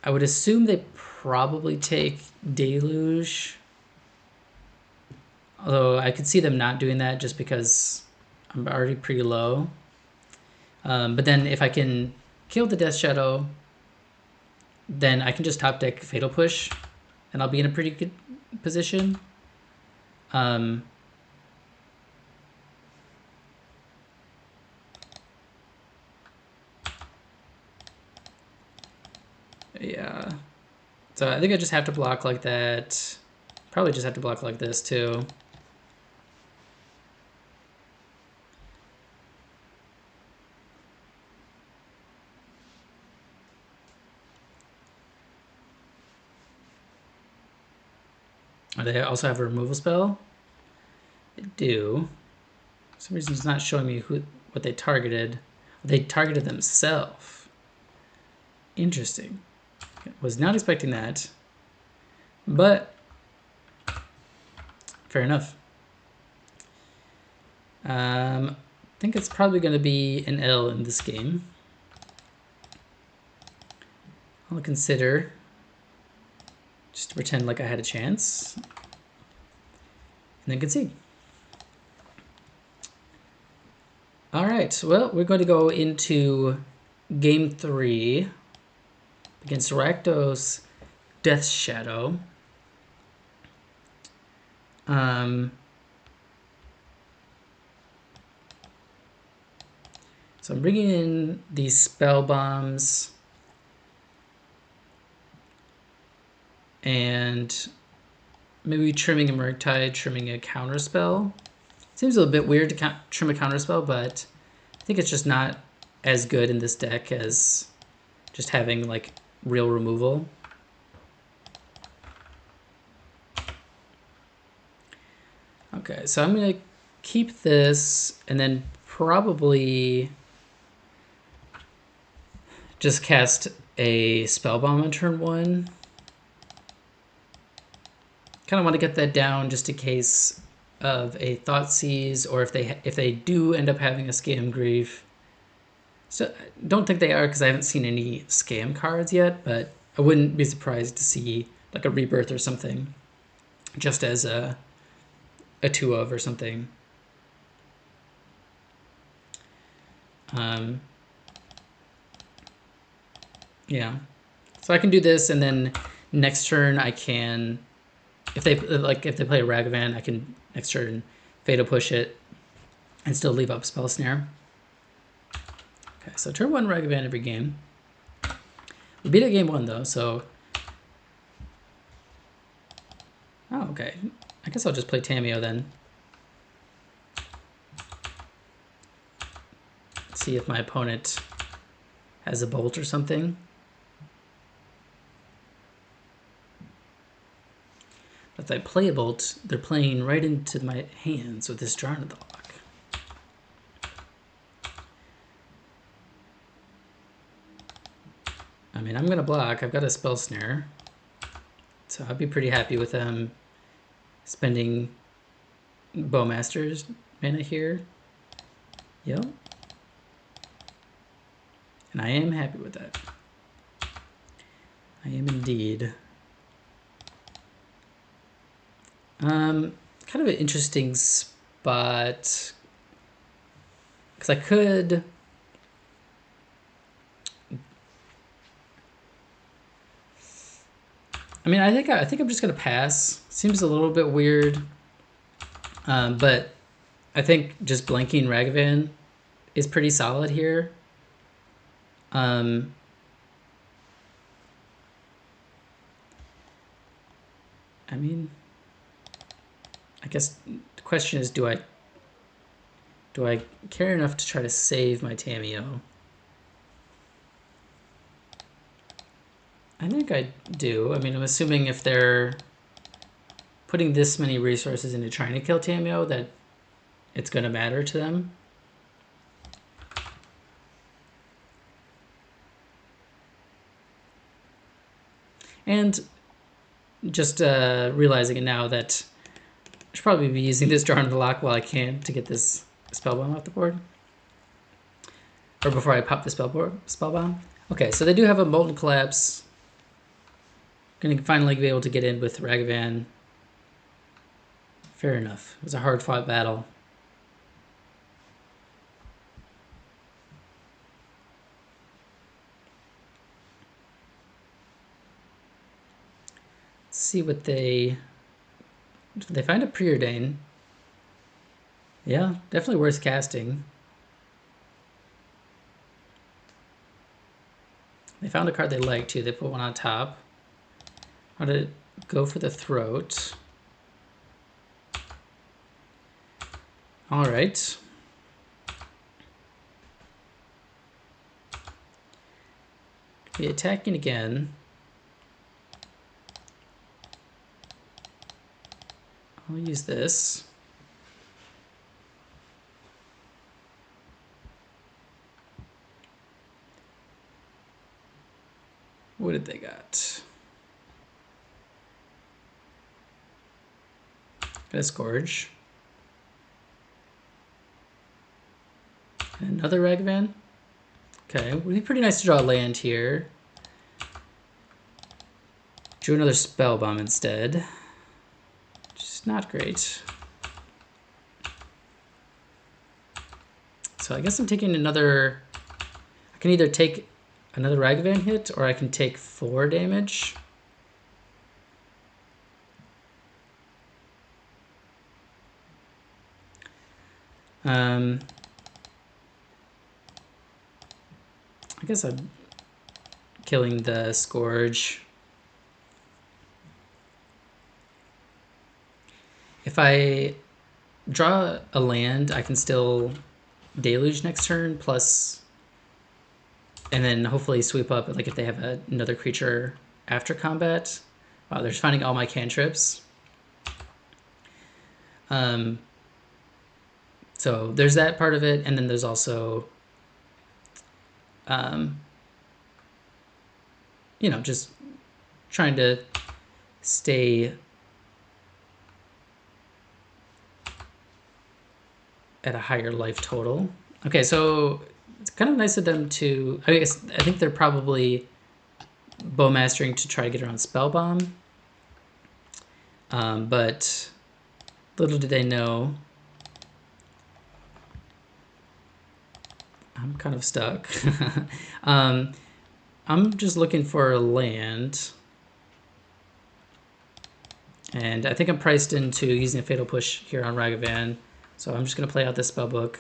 Speaker 1: I would assume they probably take Deluge. Although I could see them not doing that just because I'm already pretty low. But then if I can kill the Death Shadow, then I can just top deck Fatal Push, and I'll be in a pretty good position. Yeah. So I think I just have to block like that. Probably just have to block like this too. They also have a removal spell. They do. For some reason it's not showing me what they targeted. They targeted themselves. Interesting. Was not expecting that. But fair enough. I think it's probably going to be an L in this game. I'll consider just to pretend like I had a chance. And then concede. All right, well, we're going to go into game 3 against Rakdos Death Shadow. So I'm bringing in these spell bombs and maybe trimming a Murktide, trimming a counterspell. Seems a little bit weird to trim a counterspell, but I think it's just not as good in this deck as just having like real removal. Okay, so I'm gonna keep this and then probably just cast a spell bomb on turn 1. Kind of want to get that down just in case of a Thoughtseize, or if they do end up having a Scam Grief. So don't think they are because I haven't seen any scam cards yet, but I wouldn't be surprised to see like a Rebirth or something, just as a 2-of or something. Yeah, so I can do this, and then next turn I can, if they play a Ragavan, I can next turn Fatal Push it and still leave up Spell Snare. Okay, so turn 1 Ragavan every game. We beat it game 1 though, so. Oh, okay. I guess I'll just play Tamiyo then. See if my opponent has a Bolt or something. If I play a Bolt, they're playing right into my hands with this Jar in the lock. I mean, I'm going to block. I've got a Spell Snare. So I'd be pretty happy with them spending Bowmasters mana here. Yep. And I am happy with that. I am indeed. Kind of an interesting spot. Because I could... I mean, I think I'm just gonna pass. Seems a little bit weird, but I think just blanking Ragavan is pretty solid here. I mean, I guess the question is, do I care enough to try to save my Tamiyo? I think I do. I mean, I'm assuming if they're putting this many resources into trying to kill Tamiyo, that it's going to matter to them. And just realizing it now that I should probably be using this Jar in the Lock while I can to get this spell bomb off the board. Or before I pop the spell bomb. Okay, so they do have a Molten Collapse. Gonna finally be able to get in with Ragavan. Fair enough. It was a hard fought battle. Let's see what they... Did they find a Preordain? Yeah, definitely worth casting. They found a card they liked too. They put one on top. How to go for the throat. All right. Be attacking again. I'll use this. What did they got? Got a Scourge. Another Ragavan. Okay, would be pretty nice to draw a land here. Drew another Spell Bomb instead. Which is not great. So I guess I'm taking another... I can either take another Ragavan hit or I can take 4 damage. I guess I'm killing the Scourge. If I draw a land, I can still Deluge next turn, plus... And then hopefully sweep up, like if they have another creature after combat. Wow, they're just finding all my cantrips. So there's that part of it, and then there's also... you know, just trying to stay at a higher life total. Okay, so it's kind of nice of them to... I think they're probably bowmastering to try to get around Spell Bomb. But little did they know... I'm kind of stuck. I'm just looking for a land. And I think I'm priced into using a Fatal Push here on Ragavan. So I'm just going to play out this spellbook.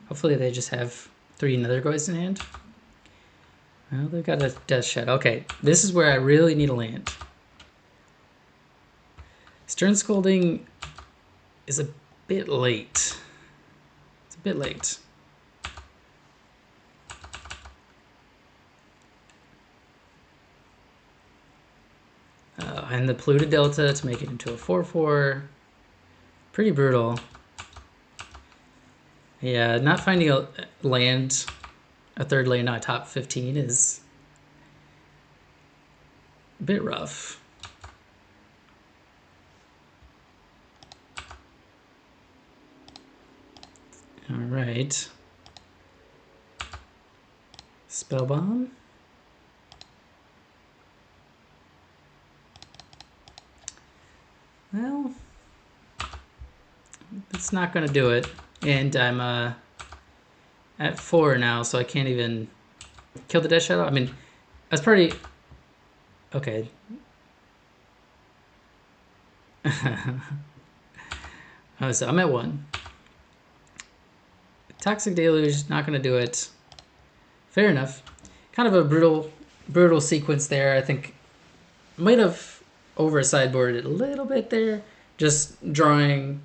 Speaker 1: Hopefully they just have 3 Nether Goys in hand. Well, they've got a Death Shed. Okay, this is where I really need a land. Stern Scolding is a bit late. It's a bit late. And the Polluted Delta to make it into a 4/4. Pretty brutal. Yeah, not finding a land, a third land on top 15 is a bit rough. All right. Spell Bomb. Well, it's not going to do it. And I'm at 4 now, so I can't even kill the Death Shadow. I mean, that's pretty... Okay. So I'm at 1. Toxic Deluge, not going to do it. Fair enough. Kind of a brutal sequence there. I think might have over sideboarded a little bit there. Just drawing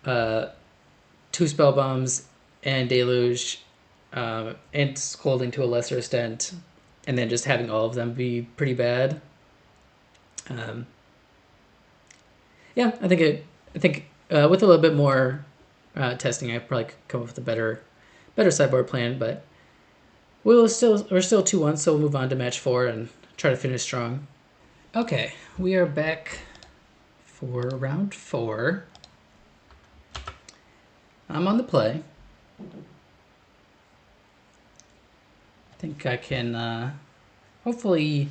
Speaker 1: 2 spell bombs and Deluge, and Scolding to a lesser extent, and then just having all of them be pretty bad. Yeah, I think with a little bit more testing, I probably could come up with a better sideboard plan. But we're still 2-1, so we'll move on to match 4 and try to finish strong. Okay, we are back for round 4. I'm on the play. I think I can hopefully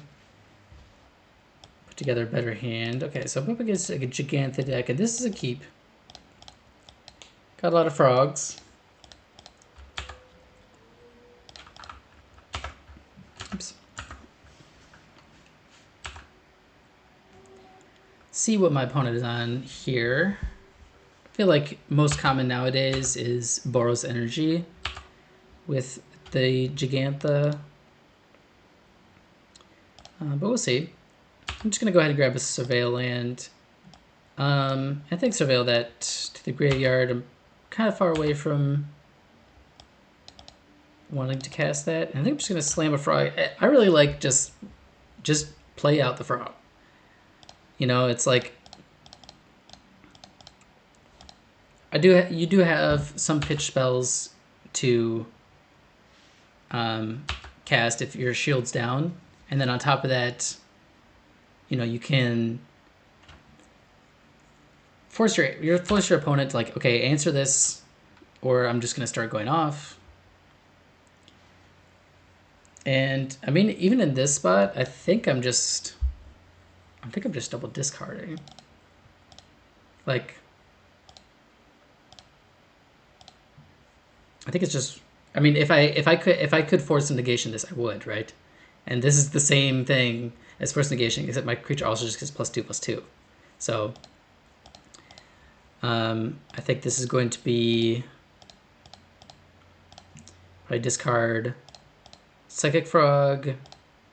Speaker 1: put together a better hand. Okay, so I'm up against a Gigantha deck, and this is a keep. Got a lot of frogs. Oops. See what my opponent is on here. I feel like most common nowadays is Boros Energy with the Gigantha. But we'll see. I'm just going to go ahead and grab a Surveil Land. I think Surveil that to the graveyard. I'm kind of far away from wanting to cast that. And I think I'm just going to slam a frog. I really like just play out the frog. You know, it's like you do have some pitch spells to cast if your shield's down, and then on top of that, you know, you can force your opponent to, like, okay, answer this, or I'm just gonna start going off. And I mean, even in this spot, I think I'm just double discarding. Like, I think it's just, I mean, if I could force negation this, I would, right? And this is the same thing as force negation, except my creature also just gets +2/+2. So I think this is going to be, I discard Psychic Frog,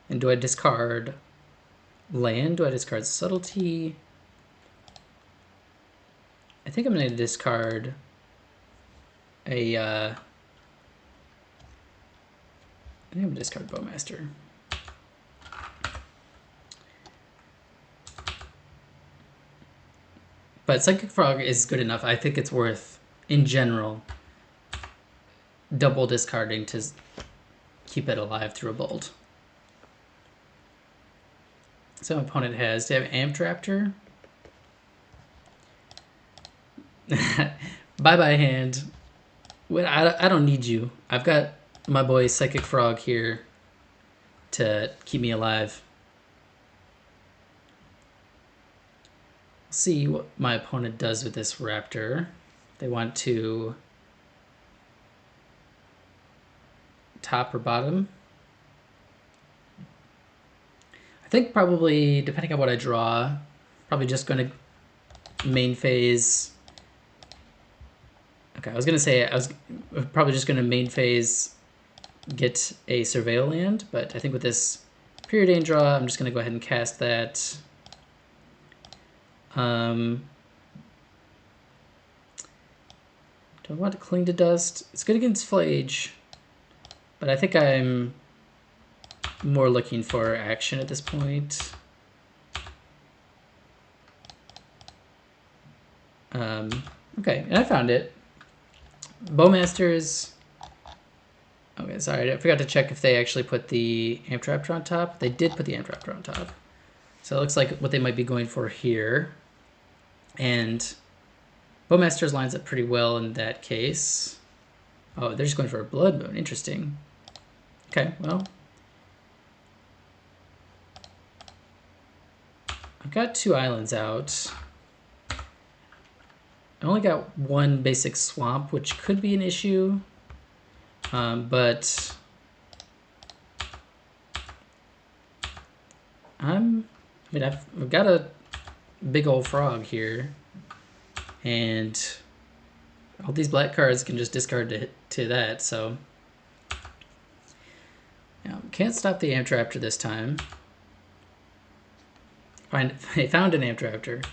Speaker 1: and do I discard land? Do I discard Subtlety? I think I'm going to discard a I think I'm going to discard Bowmaster. But Psychic Frog is good enough. I think it's worth, in general, double discarding to keep it alive through a bolt. So my opponent has, do I have Amped Raptor? Bye-bye hand. I don't need you. I've got my boy Psychic Frog here to keep me alive. See what my opponent does with this Raptor. They want to top or bottom. I think probably, depending on what I draw, probably just going to main phase. Okay, I was going to say I was probably just going to main phase get a Surveil Land, but I think with this Preordained draw, I'm just going to go ahead and cast that. Do I want to Cling to Dust? It's good against Flage, but I think I'm more looking for action at this point. Okay, and I found it. Bowmasters. Okay, sorry, I forgot to check if they actually put the Amped Raptor on top. They did put the Amped Raptor on top. So it looks like what they might be going for here. And Bowmasters lines up pretty well in that case. Oh, they're just going for a Blood Moon. Interesting. Okay, well, I've got 2 islands out. I only got 1 basic swamp, which could be an issue. But I've got a big old frog here, and all these black cards can just discard to that, so can't stop the Amp Raptor this time. I found an Amp Raptor.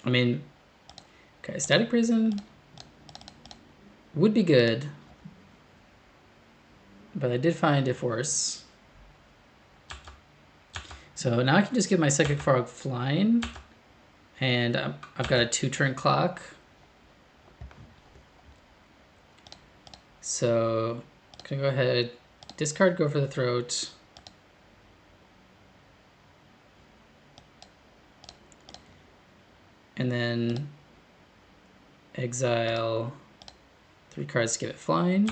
Speaker 1: I mean, okay, Static Prison would be good, but I did find a Force. So now I can just give my Psychic Frog flying, and I've got a 2-turn clock. So I'm gonna go ahead, discard, go for the throat. And then exile 3 cards to give it flying.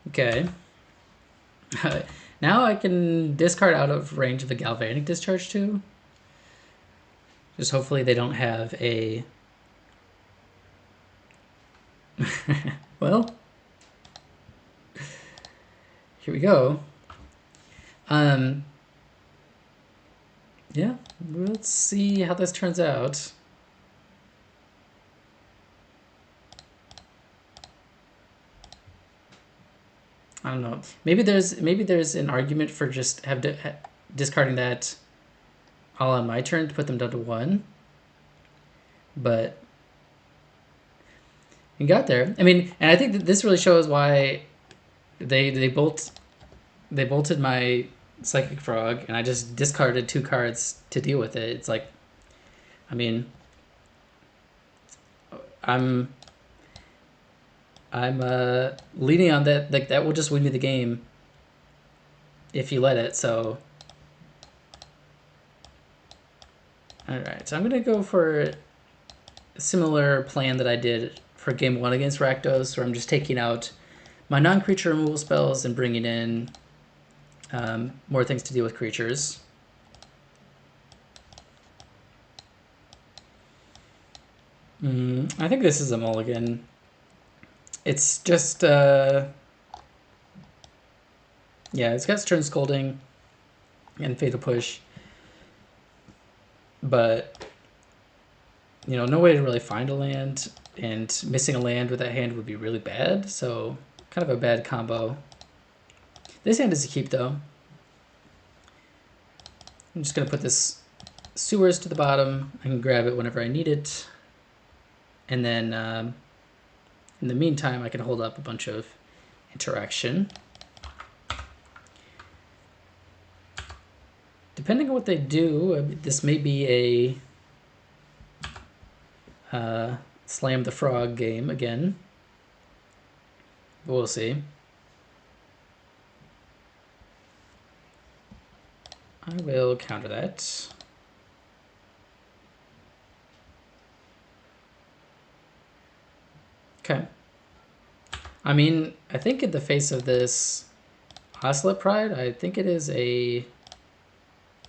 Speaker 1: Okay. Now I can discard out of range of the Galvanic Discharge too. Just hopefully they don't have a... Well, here we go. Yeah, let's see how this turns out. I don't know. Maybe there's an argument for just discarding that all on my turn to put them down to 1. But you got there. I mean, and I think that this really shows why they bolted my Psychic Frog, and I just discarded 2 cards to deal with it. It's like, I mean, I'm leaning on that. Like, that will just win me the game if you let it. So, all right. So I'm gonna go for a similar plan that I did for game 1 against Rakdos, where I'm just taking out my non-creature removal spells and bringing in more things to deal with creatures. I think this is a mulligan. It's just, yeah, it's got Stern Scolding and Fatal Push, but, you know, no way to really find a land, and missing a land with that hand would be really bad, so kind of a bad combo. This hand is a keep, though. I'm just going to put this Sewers to the bottom. I can grab it whenever I need it. And then in the meantime, I can hold up a bunch of interaction. Depending on what they do, I mean, this may be a Slam the Frog game again. But we'll see. I will counter that. Okay. I mean, I think in the face of this Ocelot Pride, I think it is a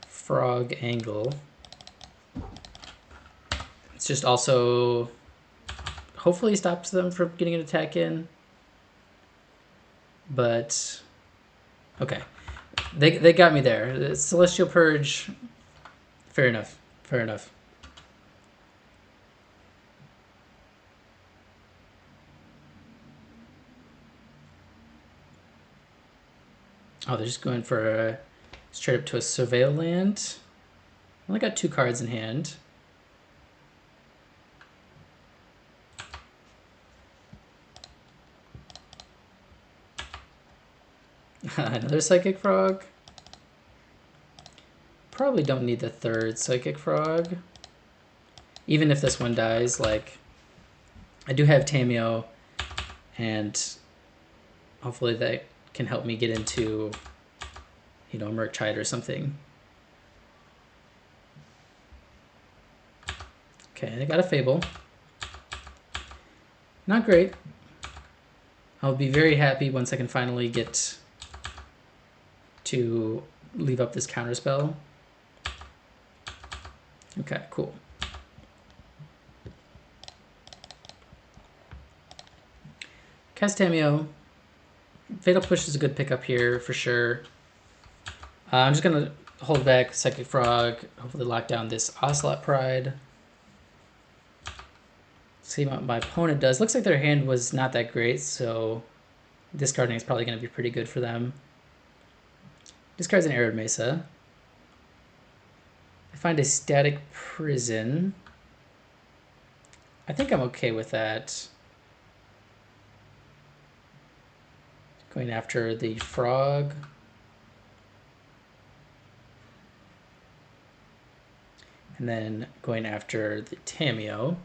Speaker 1: frog angle. It's just also hopefully stops them from getting an attack in. But okay. They got me there. The Celestial Purge, fair enough. Fair enough. Oh, they're just going for straight up to a Surveil land. I only got 2 cards in hand. Another Psychic Frog. Probably don't need the 3rd Psychic Frog. Even if this one dies, like, I do have Tameo, and hopefully that can help me get into, you know, Murktide or something. Okay, I got a Fable. Not great. I'll be very happy once I can finally get to leave up this counterspell. Okay, cool. Cast Tamiyo. Fatal Push is a good pickup here for sure. I'm just gonna hold back Psychic Frog, hopefully lock down this Ocelot Pride. See what my opponent does. Looks like their hand was not that great, so discarding is probably gonna be pretty good for them. Discards an Arid Mesa. I find a Static Prison. I think I'm okay with that. Going after the Frog. And then going after the Tamiyo.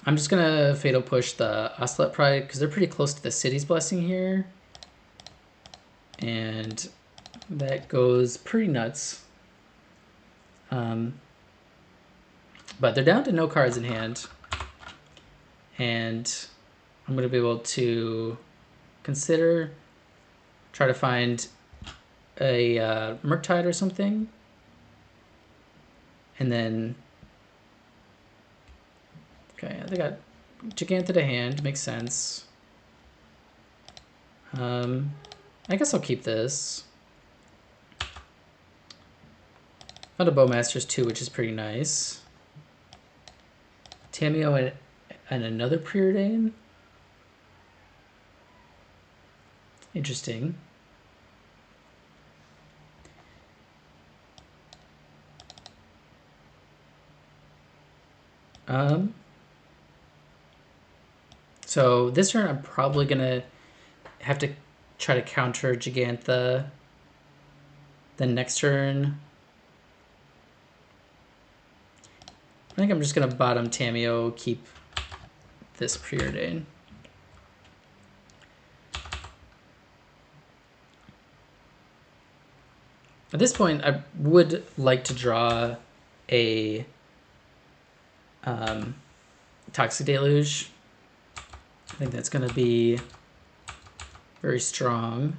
Speaker 1: I'm just gonna Fatal Push the Ocelot Pride because they're pretty close to the City's Blessing here. And that goes pretty nuts. But they're down to no cards in hand. And I'm going to be able to consider, try to find a Murktide or something. And then, okay, they got Giganta to hand, makes sense. I guess I'll keep this. Found a Bowmasters too, which is pretty nice. Tamiyo and another Preordain. Interesting. So this turn I'm probably gonna have to try to counter Gigantha. Then next turn, I think I'm just gonna bottom Tamiyo, keep this Preordain. At this point, I would like to draw a Toxic Deluge. I think that's gonna be very strong.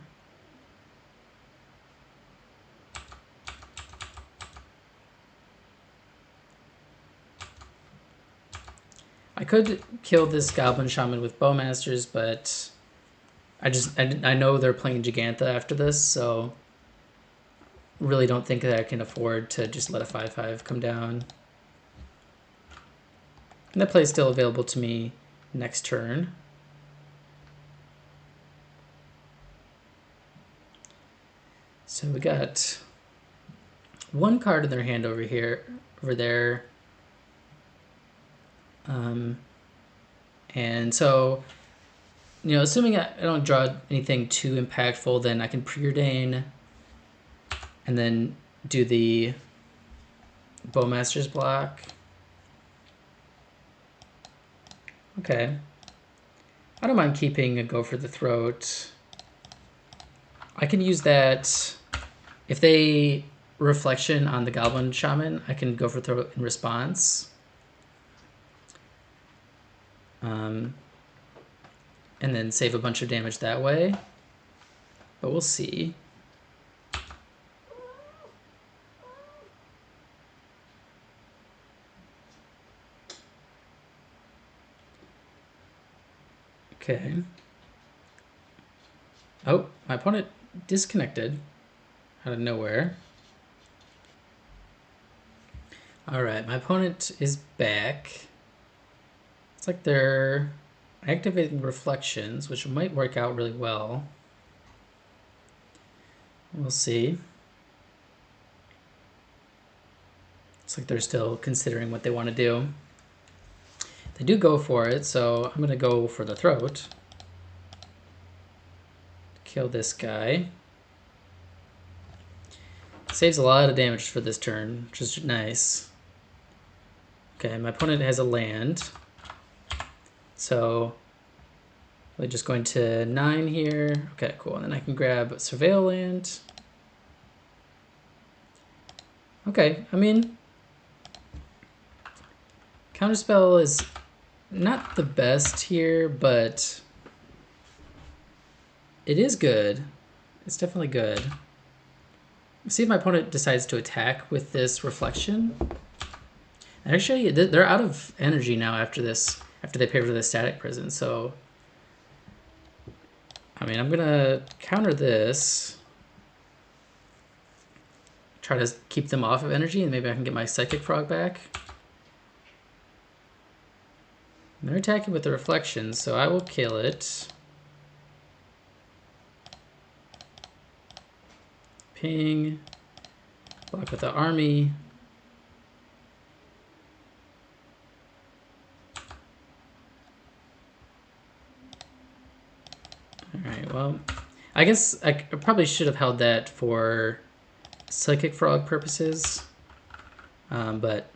Speaker 1: I could kill this Goblin Shaman with Bowmasters, but I know they're playing Gigantha after this, so really don't think that I can afford to just let a 5/5 come down. And that play is still available to me next turn. So we got one card in their hand over there. And so, assuming I don't draw anything too impactful, then I can Preordain and then do the Bowmasters block. Okay. I don't mind keeping a Go for the Throat. I can use that if they Reflection on the Goblin Shaman, I can Go for Throat in response. And then save a bunch of damage that way. But we'll see. Okay. Oh, my opponent disconnected out of nowhere. All right, my opponent is back. It's like they're activating Reflections, which might work out really well. We'll see. It's like they're still considering what they want to do. They do go for it, so I'm going to go for the Throat. Kill this guy. Saves a lot of damage for this turn, which is nice. Okay, my opponent has a land. So we're just going to 9 here. Okay, cool. And then I can grab Surveil land. Okay, I mean, Counterspell is not the best here, but it is good. It's definitely good. See if my opponent decides to attack with this reflection. Actually, they're out of energy now after this, after they pay for the static prison, so... I mean, I'm gonna counter this. Try to keep them off of energy, and maybe I can get my Psychic Frog back. And they're attacking with the reflection, so I will kill it. Ping. Block with the army. Alright, well, I guess I probably should have held that for Psychic Frog purposes, but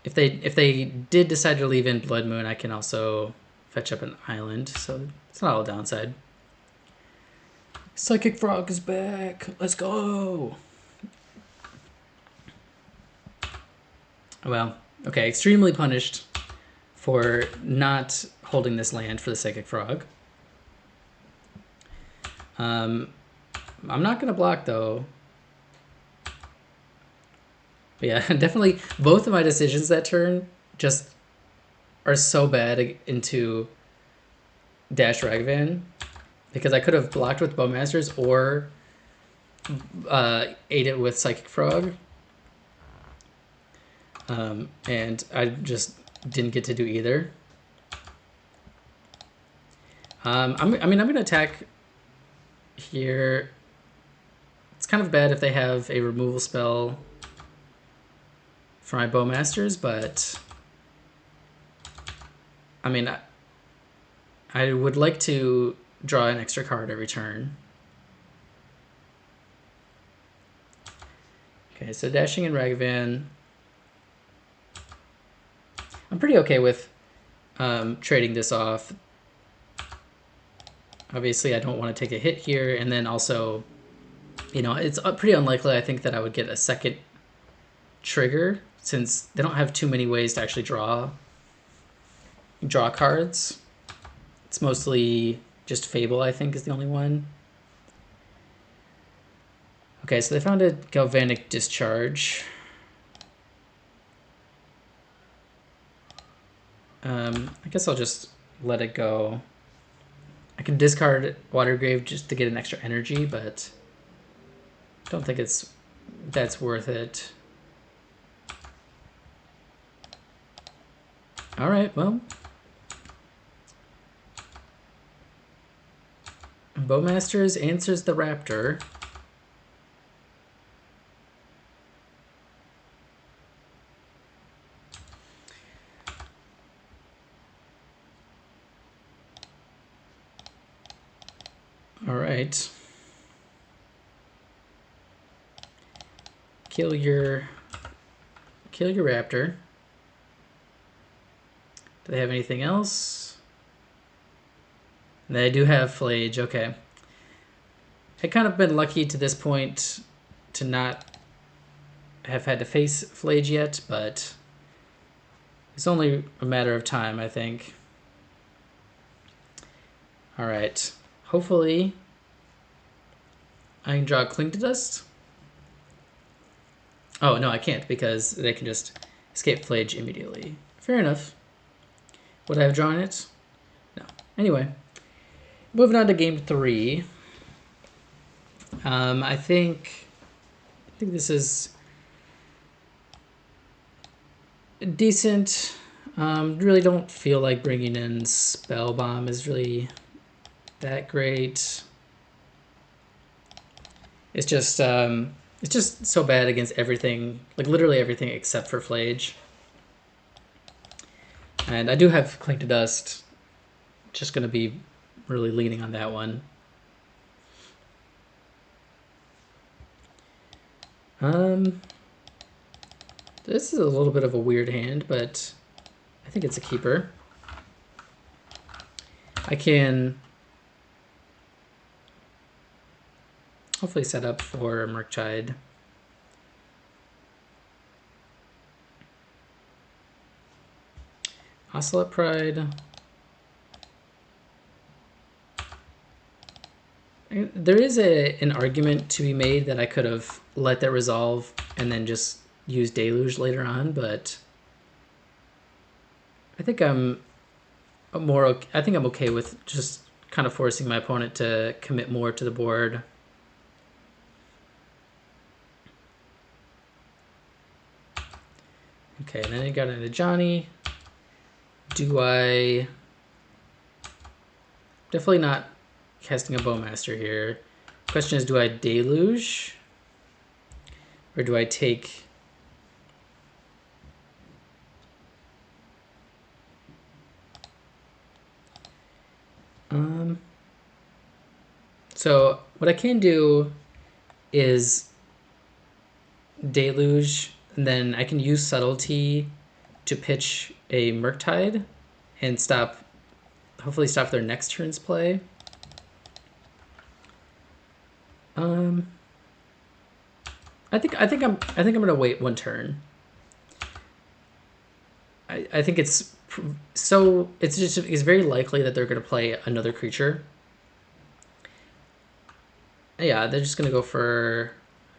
Speaker 1: if they did decide to leave in Blood Moon, I can also fetch up an island, so it's not all downside. Psychic Frog is back. Let's go. Well, okay, extremely punished for not holding this land for the Psychic Frog. I'm not going to block, though. But yeah, definitely both of my decisions that turn just are so bad into Dash Ragavan. Because I could have blocked with Bowmasters or ate it with Psychic Frog. And I just didn't get to do either. I'm going to attack here. It's kind of bad if they have a removal spell for my Bowmasters, but I mean, I would like to draw an extra card every turn. Okay, so dashing in Ragavan. I'm pretty okay with trading this off. Obviously, I don't want to take a hit here, and then also, you know, it's pretty unlikely, I think, that I would get a second trigger, since they don't have too many ways to actually draw cards. It's mostly just Fable, I think, is the only one. Okay, so they found a Galvanic Discharge. I guess I'll just let it go. I can discard Watergrave just to get an extra energy, but I don't think that's worth it. Alright, well. Bowmasters answers the Raptor. Alright. Kill your Raptor. Do they have anything else? They do have Flage, okay. I've kind of been lucky to this point to not have had to face Flage yet, but it's only a matter of time, I think. Alright. Hopefully I can draw Cling to Dust. Oh, no, I can't, because they can just escape Flage immediately. Fair enough. Would I have drawn it? No. Anyway, moving on to game 3. I think this is decent. Really don't feel like bringing in Spell Bomb is really that great. It's just so bad against everything, like literally everything except for Flage. And I do have Cling to Dust. Just gonna be really leaning on that one. This is a little bit of a weird hand, but I think it's a keeper. I can hopefully set up for Murktide. Ocelot Pride. There is an argument to be made that I could have let that resolve and then just use Deluge later on, but I think I'm okay with just kind of forcing my opponent to commit more to the board. Okay, and then I got into Johnny. Do I... Definitely not casting a Bowmaster here. Question is, do I Deluge? Or do I take... So what I can do is Deluge, and then I can use Subtlety to pitch a Murktide and hopefully stop their next turn's play. I think I'm gonna wait one turn. I think it's very likely that they're gonna play another creature. Yeah, they're just gonna go for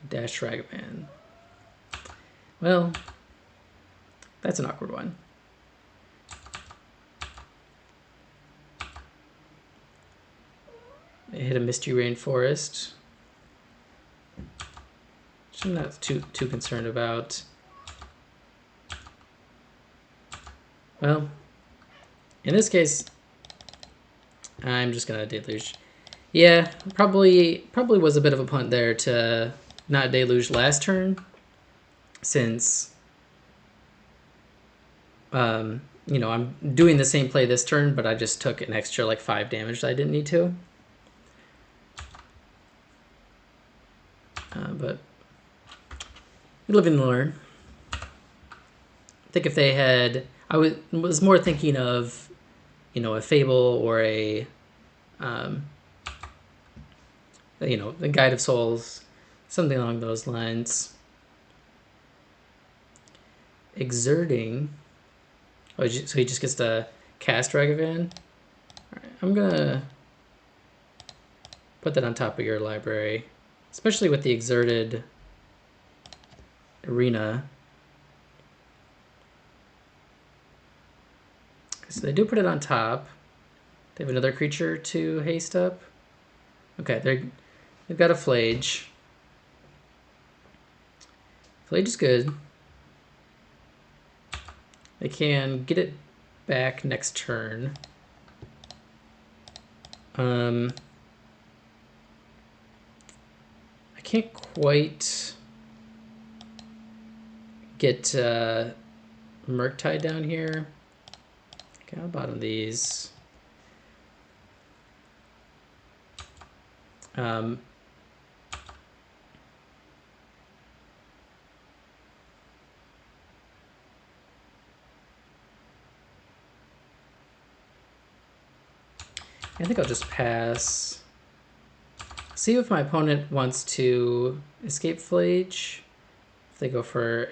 Speaker 1: Dash Ragavan. Well, that's an awkward one. They hit a Misty Rainforest, which I'm not too concerned about. Well, in this case, I'm just gonna Deluge. Yeah, probably was a bit of a punt there to not Deluge last turn, since you know, I'm doing the same play this turn, but I just took an extra like 5 damage that I didn't need to. But we live and learn. I think if they had, I was more thinking of, you know, a Fable or a, you know, the Guide of Souls, something along those lines. Exerting. Oh, so he just gets to cast Ragavan? Alright, I'm gonna put that on top of your library, especially with the Exerted Arena. So they do put it on top. They have another creature to haste up. Okay, they've got a Flage. Flage is good. They can get it back next turn. I can't quite get Murktide down here. Okay, I'll bottom these. I think I'll just pass. See if my opponent wants to escape Flage. If they go for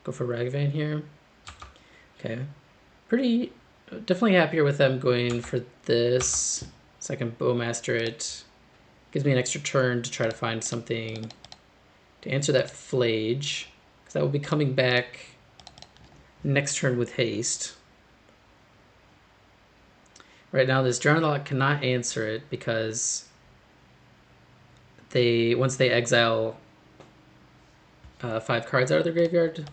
Speaker 1: Ragavan here. Okay, definitely happier with them going for this. So I can Bowmaster it. Gives me an extra turn to try to find something to answer that Flage, because that will be coming back next turn with haste. Right now, this Jarnalock cannot answer it because once they exile 5 cards out of their graveyard,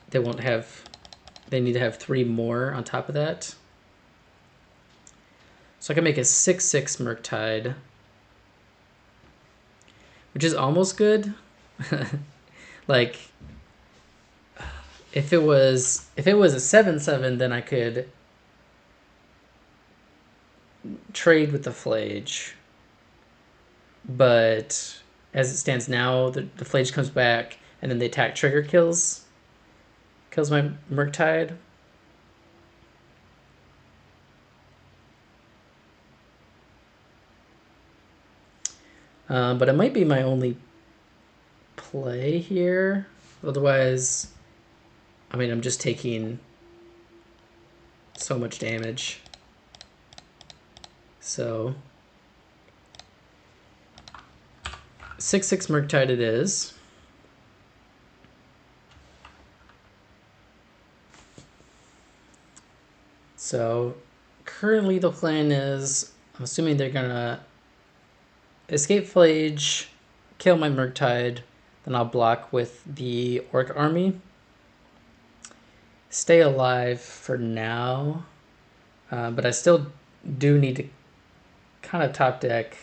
Speaker 1: they need to have 3 more on top of that. So I can make a 6/6 Murktide, which is almost good. Like, if it was a 7/7, then I could trade with the Flage. But as it stands now, the Flage comes back, and then the attack trigger kills my Murktide. But it might be my only play here. Otherwise, I mean, I'm just taking so much damage. So 6/6 Murktide it is. So currently the plan is, I'm assuming they're gonna escape Flage, kill my Murktide, then I'll block with the Orc army. Stay alive for now, but I still do need to kind of top deck.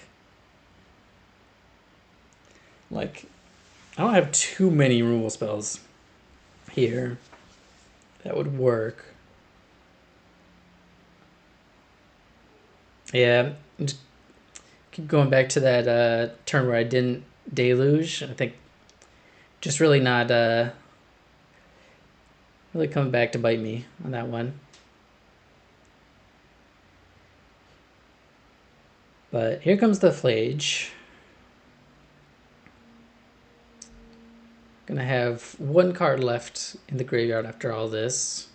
Speaker 1: Like, I don't have too many removal spells here that would work. Yeah, just keep going back to that turn where I didn't deluge. I think just really not really coming back to bite me on that one. But here comes the Flage. Gonna have one card left in the graveyard after all this.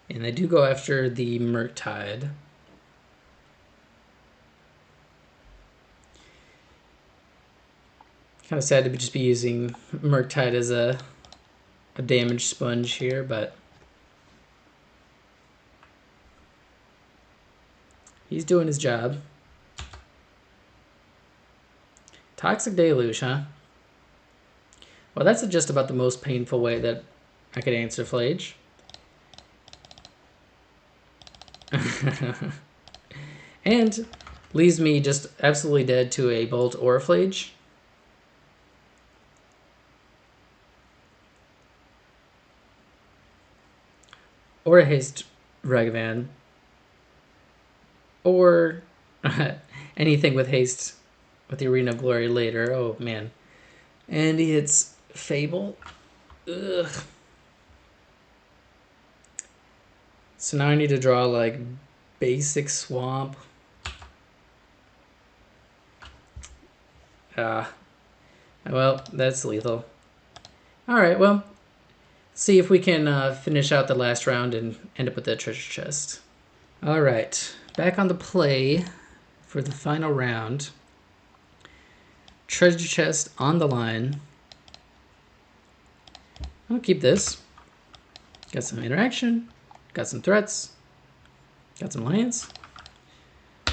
Speaker 1: And they do go after the Murktide. Kind of sad to just be using Murktide as a damage sponge here, but he's doing his job. Toxic Deluge, huh? Well, that's just about the most painful way that I could answer Flage. And leaves me just absolutely dead to a Bolt or a Flage. Or a Haste Ragavan. Or anything with Haste with the Arena of Glory later. Oh, man. And he hits Fable. Ugh. So now I need to draw, like, basic Swamp. Well, that's lethal. Alright, well, see if we can finish out the last round and end up with that treasure chest. Alright, back on the play for the final round. Treasure chest on the line. I'll keep this. Got some interaction. Got some threats. Got some lands.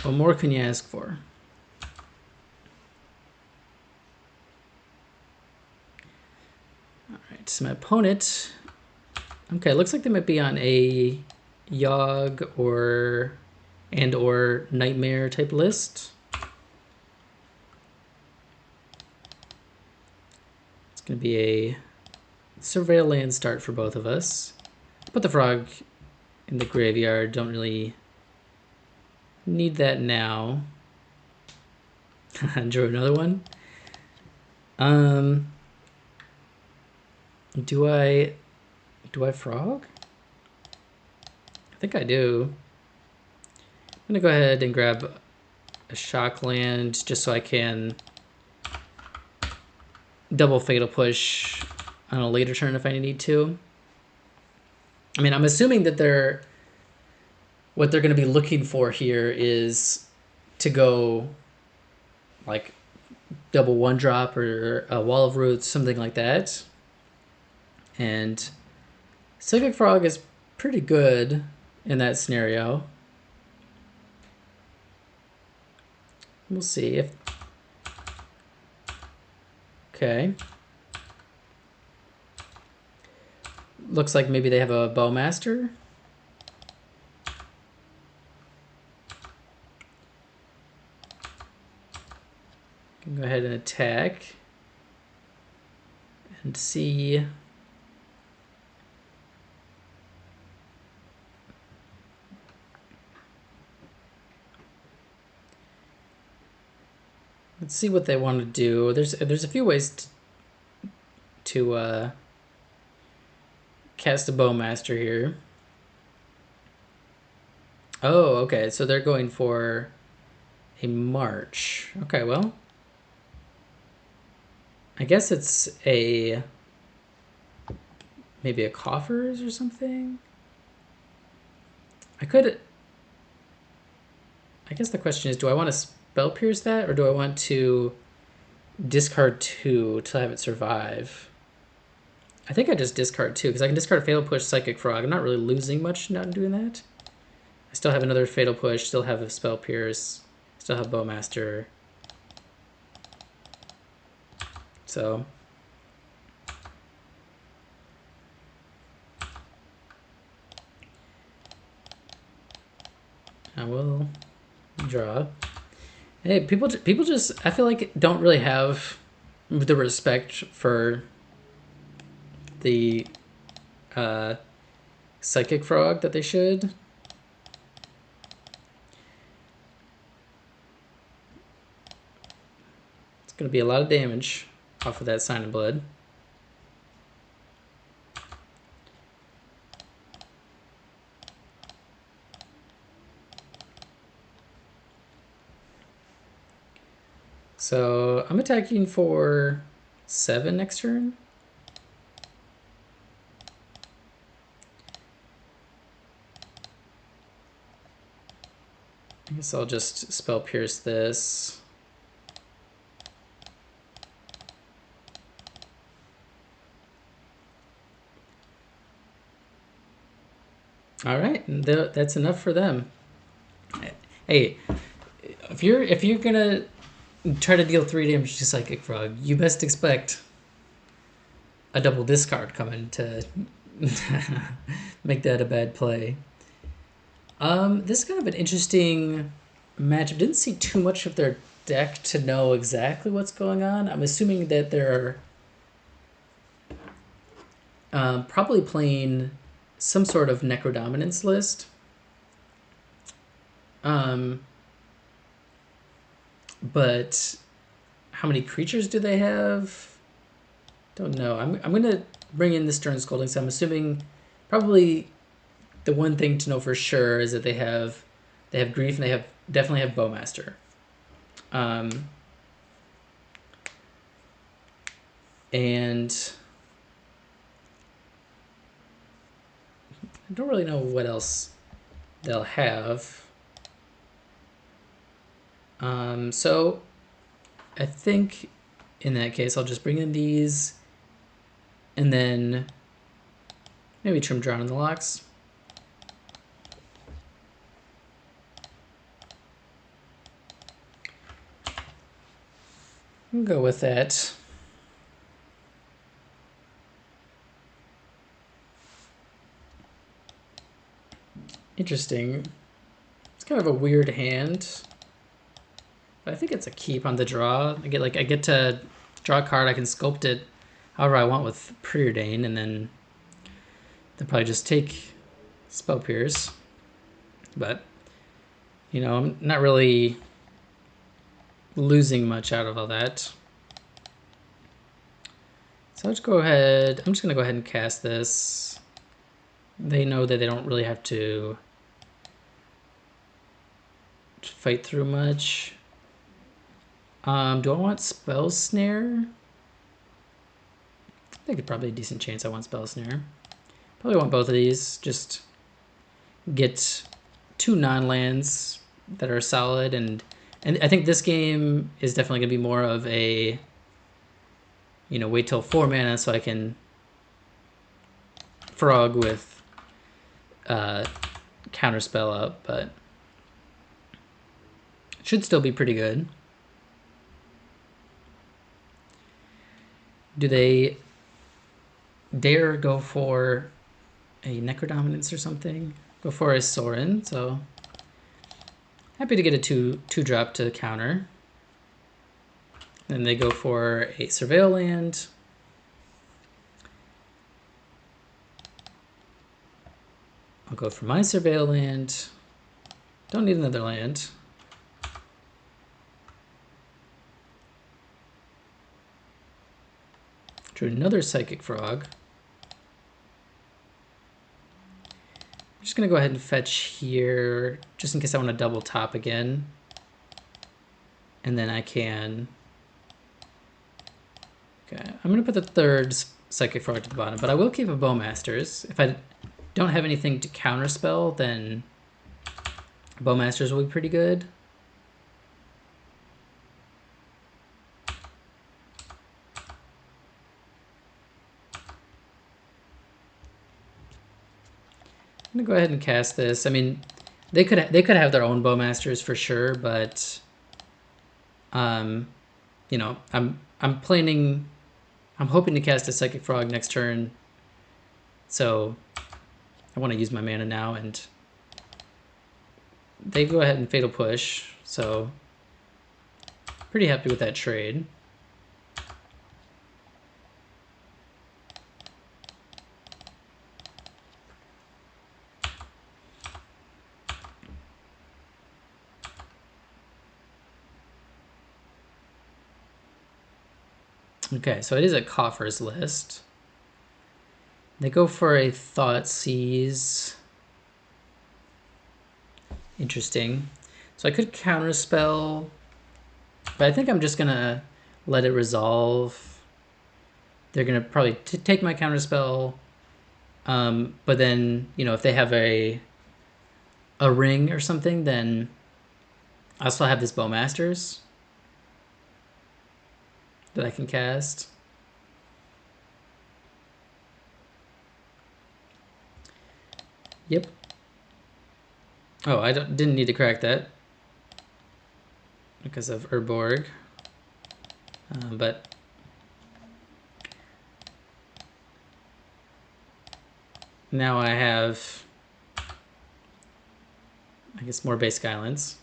Speaker 1: What more can you ask for? Alright, so my opponent... Okay, looks like they might be on a Yogg or Nightmare type list. It's going to be a Surveil land start for both of us. Put the frog in the graveyard. Don't really need that now. Drew another one. Do I frog? I think I do. I'm gonna go ahead and grab a shock land just so I can double fatal push on a later turn if I need to. I mean, I'm assuming that what they're going to be looking for here is to go like double one drop or a Wall of Roots, something like that. And Cyclic Frog is pretty good in that scenario. We'll see if... Okay. Looks like maybe they have a Bowmaster. Can go ahead and attack and see. Let's see what they want to do. There's a few ways to cast a Bowmaster here. Oh, okay. So they're going for a March. Okay, well, I guess it's a maybe a coffers or something. I guess the question is, do I want to spell pierce that, or do I want to discard 2 to have it survive? I think I just discard 2 because I can discard Fatal Push, Psychic Frog. I'm not really losing much not doing that. I still have another Fatal Push, still have a Spell Pierce, still have Bowmaster. So I will draw. Hey, people just, I feel like, don't really have the respect for the Psychic Frog that they should. It's going to be a lot of damage off of that Sign of Blood. So I'm attacking for 7 next turn. I guess I'll just Spell Pierce this. All right, that's enough for them. Hey, if you're gonna try to deal 3 damage to Psychic Frog, you best expect a double discard coming to make that a bad play. This is kind of an interesting matchup. Didn't see too much of their deck to know exactly what's going on. I'm assuming that they're probably playing some sort of Necrodominance list. But how many creatures do they have? Don't know. I'm gonna bring in the Stern Scolding, so I'm assuming probably the one thing to know for sure is that they have Grief and they definitely have Bowmaster. And I don't really know what else they'll have. So I think in that case I'll just bring in these and then maybe trim Drown in the Locks. We'll go with that. Interesting. It's kind of a weird hand. But I think it's a keep on the draw. I get to draw a card, I can sculpt it however I want with Preordain, and then they'll probably just take Spell Pierce. But, you know, I'm not really losing much out of all that. So let's go ahead. I'm just going to go ahead and cast this. They know that they don't really have to fight through much. Do I want Spell Snare? I think it's probably a decent chance I want Spell Snare. Probably want both of these. Just get 2 non-lands that are solid, and I think this game is definitely going to be more of a, you know, wait till 4 mana so I can frog with counterspell up, but it should still be pretty good. Do they dare go for a Necrodominance or something? Go for a Sorin, so happy to get a 2-drop to counter. Then they go for a Surveil land. I'll go for my Surveil land. Don't need another land. Drew another Psychic Frog. I'm just going to go ahead and fetch here, just in case I want to double top again. And then I can Okay, I'm gonna put the third Psychic Frog to the bottom, but I will keep a Bowmasters. If I don't have anything to counterspell, then Bowmasters will be pretty good. I'm gonna go ahead and cast this. I mean, they could have their own Bowmasters for sure, but you know, I'm planning. I'm hoping to cast a Psychic Frog next turn, so I want to use my mana now, and they go ahead and Fatal Push, so pretty happy with that trade. Okay, so it is a Coffers list. They go for a Thoughtseize. Interesting. So I could counterspell, but I think I'm just gonna let it resolve. They're gonna probably take my counterspell, but then, you know, if they have a ring or something, then I still have this Bowmasters that I can cast. Yep. Oh, I didn't need to crack that because of Urborg, but now I have, I guess, more basic islands.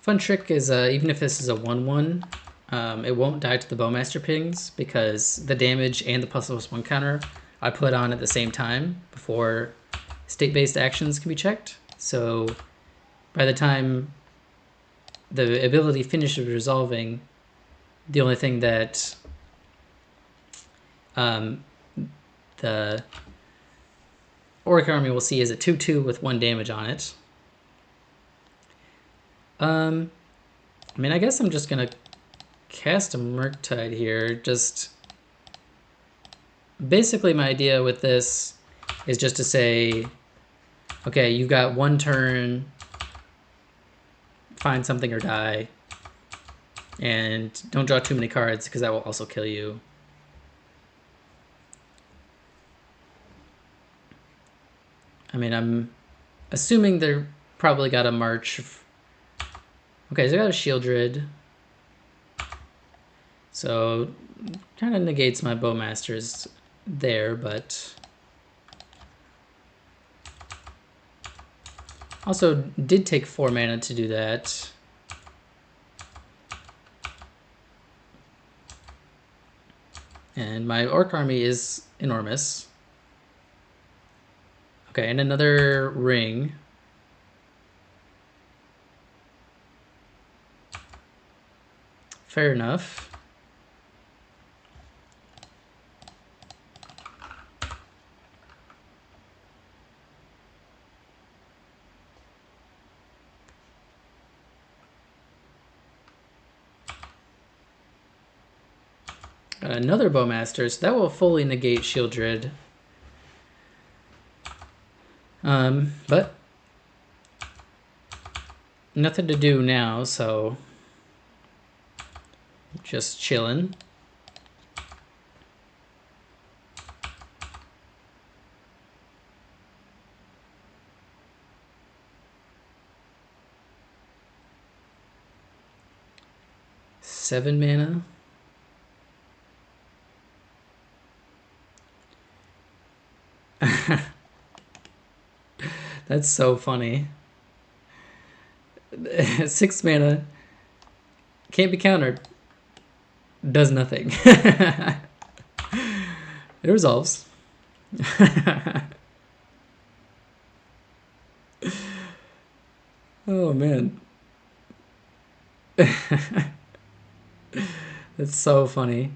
Speaker 1: Fun trick is even if this is a 1/1, it won't die to the Bowmaster pings because the damage and the +1 counter I put on at the same time before state-based actions can be checked. So by the time the ability finishes resolving, the only thing that the Orc army will see is a 2/2 with 1 damage on it. I mean, I guess I'm just gonna cast a Murktide here. Just basically my idea with this is just to say, okay, you've got 1 turn, find something or die, and don't draw too many cards because that will also kill you. I mean, I'm assuming they're probably got a March. Okay, so they got a Shieldred. So kind of negates my Bowmasters there, but also did take 4 mana to do that. And my Orc army is enormous. Okay, and another ring. Fair enough. Another Bowmaster, so that will fully negate Shieldred. But nothing to do now, so just chilling. Seven mana. That's so funny. 6 mana. Can't be countered. Does nothing. It resolves. Oh man. That's so funny.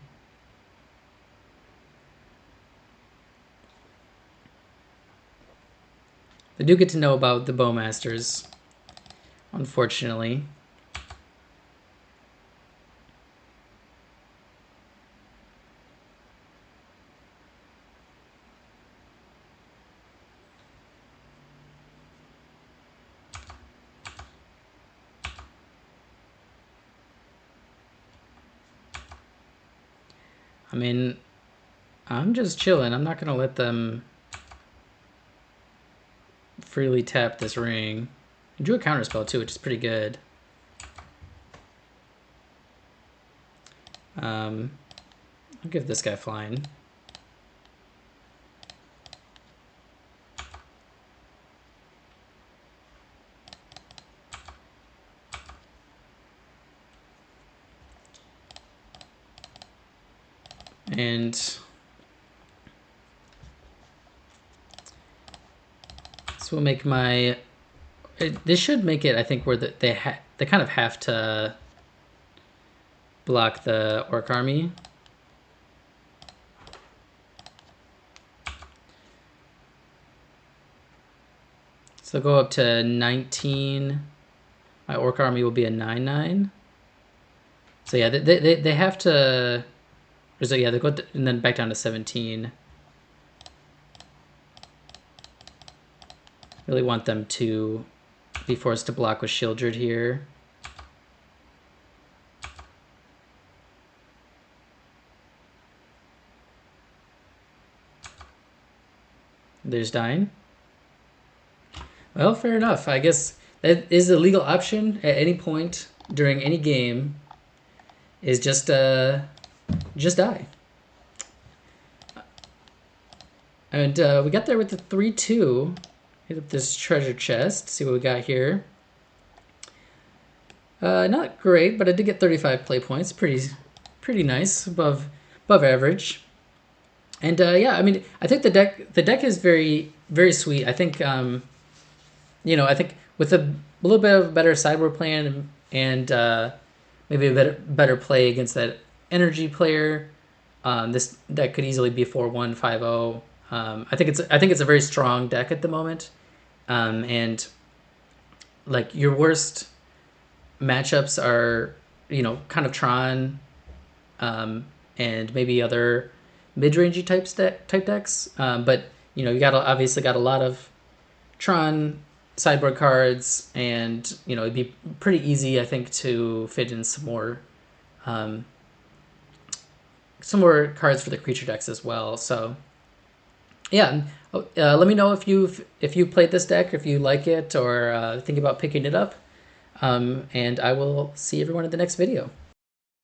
Speaker 1: I do get to know about the bowmasters, unfortunately. I mean, I'm just chilling. I'm not gonna let them freely tap this ring. I drew a counterspell too, which is pretty good. I'll give this guy flying. And this will make my... This should make it, I think, where they kind of have to block the orc army. So go up to 19. My orc army will be a 9/9. So yeah, they have to... So yeah, they go and then back down to 17. Really want them to be forced to block with Shieldred here. There's dying. Well, fair enough. I guess that is a legal option at any point during any game. Is just die. And we got there with the 3/2. Hit up this treasure chest. See what we got here. Not great, but I did get 35 play points. Pretty nice. Above average. And yeah, I mean, I think the deck is very sweet. I think I think with a little bit of better sideboard plan and maybe a better play against that energy player, this deck could easily be 4-1, 5-0. I think it's a very strong deck at the moment, and like your worst matchups are kind of Tron, and maybe other mid-rangey type decks, but you obviously got a lot of Tron sideboard cards, and it'd be pretty easy, I think, to fit in some more cards for the creature decks as well. So yeah, let me know if you played this deck, if you like it, or think about picking it up, and I will see everyone in the next video.